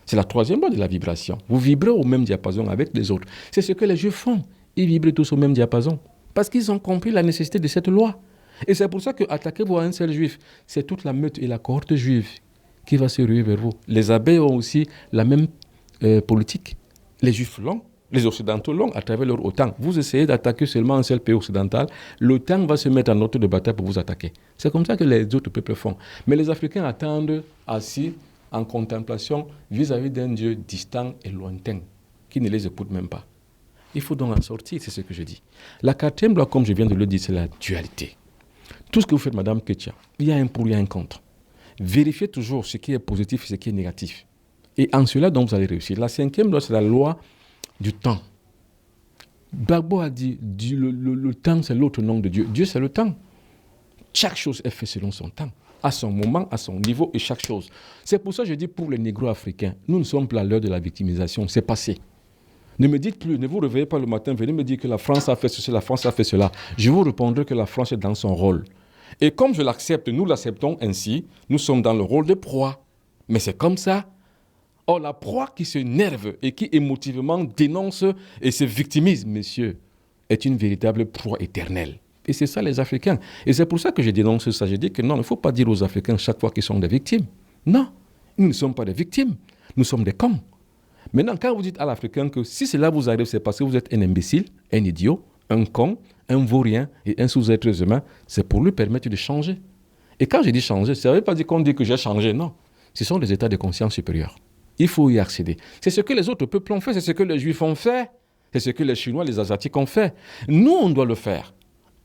C'est la troisième loi de la vibration. Vous vibrez au même diapason avec les autres. C'est ce que les Juifs font. Ils vibrent tous au même diapason. Parce qu'ils ont compris la nécessité de cette loi. Et c'est pour ça que attaquez-vous à un seul Juif. C'est toute la meute et la cohorte juive qui va se ruer vers vous. Les abeilles ont aussi la même politique. Les Juifs l'ont. Les Occidentaux l'ont à travers leur OTAN. Vous essayez d'attaquer seulement un seul pays occidental, l'OTAN va se mettre en ordre de bataille pour vous attaquer. C'est comme ça que les autres peuples font. Mais les Africains attendent assis en contemplation vis-à-vis d'un Dieu distant et lointain, qui ne les écoute même pas. Il faut donc en sortir, c'est ce que je dis. La quatrième loi, comme je viens de le dire, c'est la dualité. Tout ce que vous faites, Madame Ketcha, il y a un pour, il y a un contre. Vérifiez toujours ce qui est positif et ce qui est négatif. Et en cela, donc, vous allez réussir. La cinquième loi, c'est la loi du temps. Gbagbo a dit, le temps, c'est l'autre nom de Dieu. Dieu, c'est le temps. Chaque chose est faite selon son temps, à son moment, à son niveau et chaque chose. C'est pour ça que je dis pour les négro-africains, nous ne sommes plus à l'heure de la victimisation, c'est passé. Ne me dites plus, ne vous réveillez pas le matin, venez me dire que la France a fait ceci, la France a fait cela. Je vous répondrai que la France est dans son rôle. Et comme je l'accepte, nous l'acceptons ainsi, nous sommes dans le rôle de proie. Mais c'est comme ça. Or, la proie qui s'énerve et qui émotivement dénonce et se victimise, messieurs, est une véritable proie éternelle. Et c'est ça les Africains. Et c'est pour ça que je dénonce ça. Je dis que non, il ne faut pas dire aux Africains chaque fois qu'ils sont des victimes. Non, nous ne sommes pas des victimes. Nous sommes des cons. Maintenant, quand vous dites à l'Africain que si cela vous arrive, c'est parce que vous êtes un imbécile, un idiot, un con, un vaurien et un sous-être humain, c'est pour lui permettre de changer. Et quand je dis changer, ça ne veut pas dire qu'on dit que j'ai changé, non. Ce sont des états de conscience supérieurs. Il faut y accéder. C'est ce que les autres peuples ont fait, c'est ce que les Juifs ont fait, c'est ce que les Chinois, les Asiatiques ont fait. Nous, on doit le faire.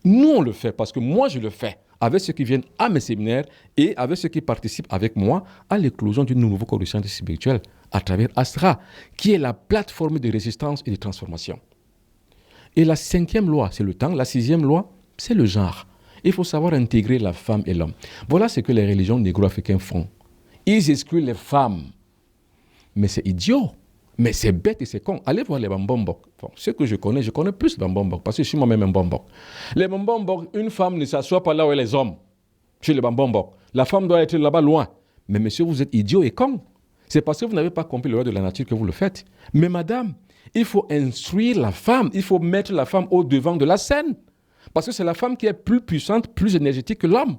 Nous, on le fait parce que moi, je le fais avec ceux qui viennent à mes séminaires et avec ceux qui participent avec moi à l'éclosion d'une nouvelle conscience spirituelle à travers Astra, qui est la plateforme de résistance et de transformation. Et la cinquième loi, c'est le temps. La sixième loi, c'est le genre. Il faut savoir intégrer la femme et l'homme. Voilà ce que les religions négro-africaines font. Ils excluent les femmes. Mais c'est idiot. Mais c'est bête et c'est con. Allez voir les Bambombok. Bon, ce que je connais plus les Bambombok parce que je suis moi-même un Bambok. Les Bambombok, une femme ne s'assoit pas là où est les hommes. Chez les Bambombok. La femme doit être là-bas loin. Mais monsieur, vous êtes idiot et con. C'est parce que vous n'avez pas compris le loi de la nature que vous le faites. Mais madame, il faut instruire la femme. Il faut mettre la femme au devant de la scène. Parce que c'est la femme qui est plus puissante, plus énergétique que l'homme.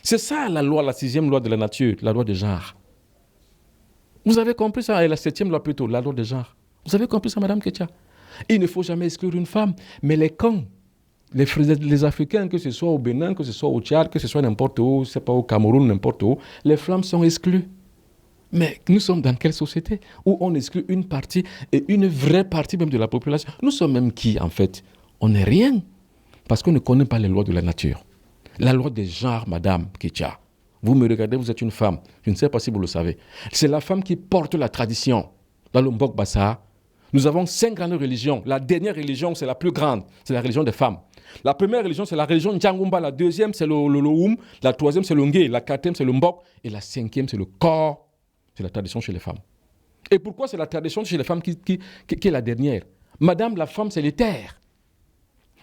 C'est ça la loi, la 6e loi de la nature, la loi de genre. Vous avez compris ça, et la 7e loi plutôt, la loi de genre. Vous avez compris ça, Madame Ketia? Il ne faut jamais exclure une femme, mais les cons, les Africains, que ce soit au Bénin, que ce soit au Tchad, que ce soit n'importe où, c'est pas au Cameroun, n'importe où, les femmes sont exclues. Mais nous sommes dans quelle société où on exclut une partie et une vraie partie même de la population? Nous sommes même qui, en fait? On n'est rien, parce qu'on ne connaît pas les lois de la nature. La loi des genres, Madame Ketia. Vous me regardez, vous êtes une femme. Je ne sais pas si vous le savez. C'est la femme qui porte la tradition. Dans le Mbok Bassa, nous avons 5 grandes religions. La dernière religion, c'est la plus grande. C'est la religion des femmes. La première religion, c'est la religion Ndjangumba. La deuxième, c'est le Loum. La troisième, c'est le Ngé. La quatrième, c'est le Mbok. Et la 5e, c'est le corps. C'est la tradition chez les femmes. Et pourquoi c'est la tradition chez les femmes qui est la dernière? Madame, la femme, c'est l'éther.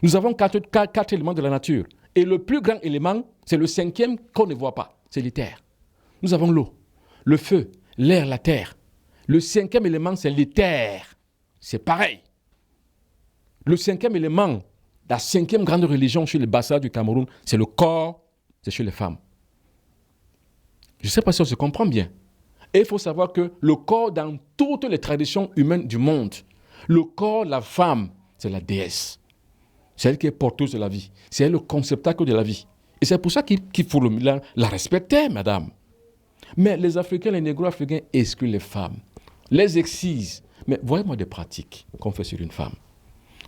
Nous avons 4 éléments de la nature. Et le plus grand élément, c'est le 5e qu'on ne voit pas. C'est l'éther. Nous avons l'eau, le feu, l'air, la terre. Le 5e élément, c'est l'éther. C'est pareil. Le 5e élément, la 5e grande religion chez les Bassa du Cameroun, c'est le corps, c'est chez les femmes. Je ne sais pas si on se comprend bien. Et il faut savoir que le corps, dans toutes les traditions humaines du monde, le corps, la femme, c'est la déesse. C'est elle qui est porteuse de la vie. C'est elle le conceptacle de la vie. Et c'est pour ça qu'il faut la respecter, madame. Mais les Africains, les négro-africains excluent les femmes, les excisent. Mais voyez-moi des pratiques qu'on fait sur une femme.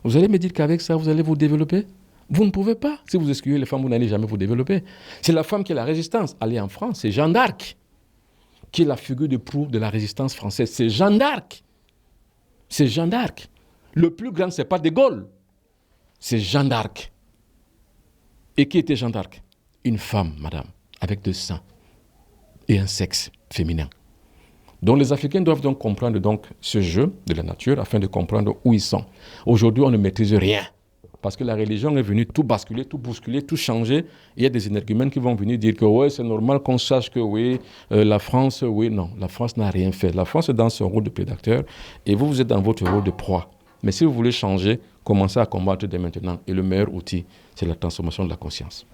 Vous allez me dire qu'avec ça, vous allez vous développer? Vous ne pouvez pas. Si vous excluez les femmes, vous n'allez jamais vous développer. C'est la femme qui est la résistance. Allez en France, c'est Jeanne d'Arc qui est la figure de proue de la résistance française. C'est Jeanne d'Arc. C'est Jeanne d'Arc. Le plus grand, ce n'est pas De Gaulle. C'est Jeanne d'Arc. Et qui était Jeanne d'Arc? Une femme, madame, avec 2 seins et un sexe féminin. Donc les Africains doivent donc comprendre donc ce jeu de la nature afin de comprendre où ils sont. Aujourd'hui, on ne maîtrise rien. Parce que la religion est venue tout basculer, tout bousculer, tout changer. Il y a des énergumènes qui vont venir dire que ouais, c'est normal qu'on sache que oui, la France, oui, non. La France n'a rien fait. La France est dans son rôle de prédateur et vous êtes dans votre rôle de proie. Mais si vous voulez changer, commencez à combattre dès maintenant. Et le meilleur outil, c'est la transformation de la conscience.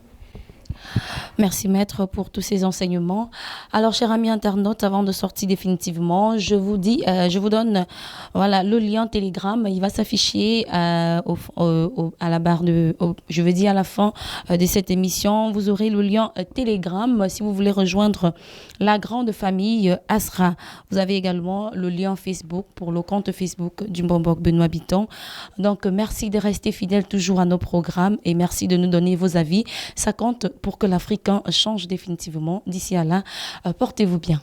Merci maître pour tous ces enseignements. Alors chers amis internautes, avant de sortir définitivement, je vous donne voilà le lien Telegram. Il va s'afficher à la barre à la fin de cette émission. Vous aurez le lien Telegram si vous voulez rejoindre la grande famille Asra. Vous avez également le lien Facebook pour le compte Facebook du Mbok Benoît Bitton. Donc merci de rester fidèle toujours à nos programmes et merci de nous donner vos avis. Ça compte pour que l'Africain change définitivement. D'ici à là, portez-vous bien.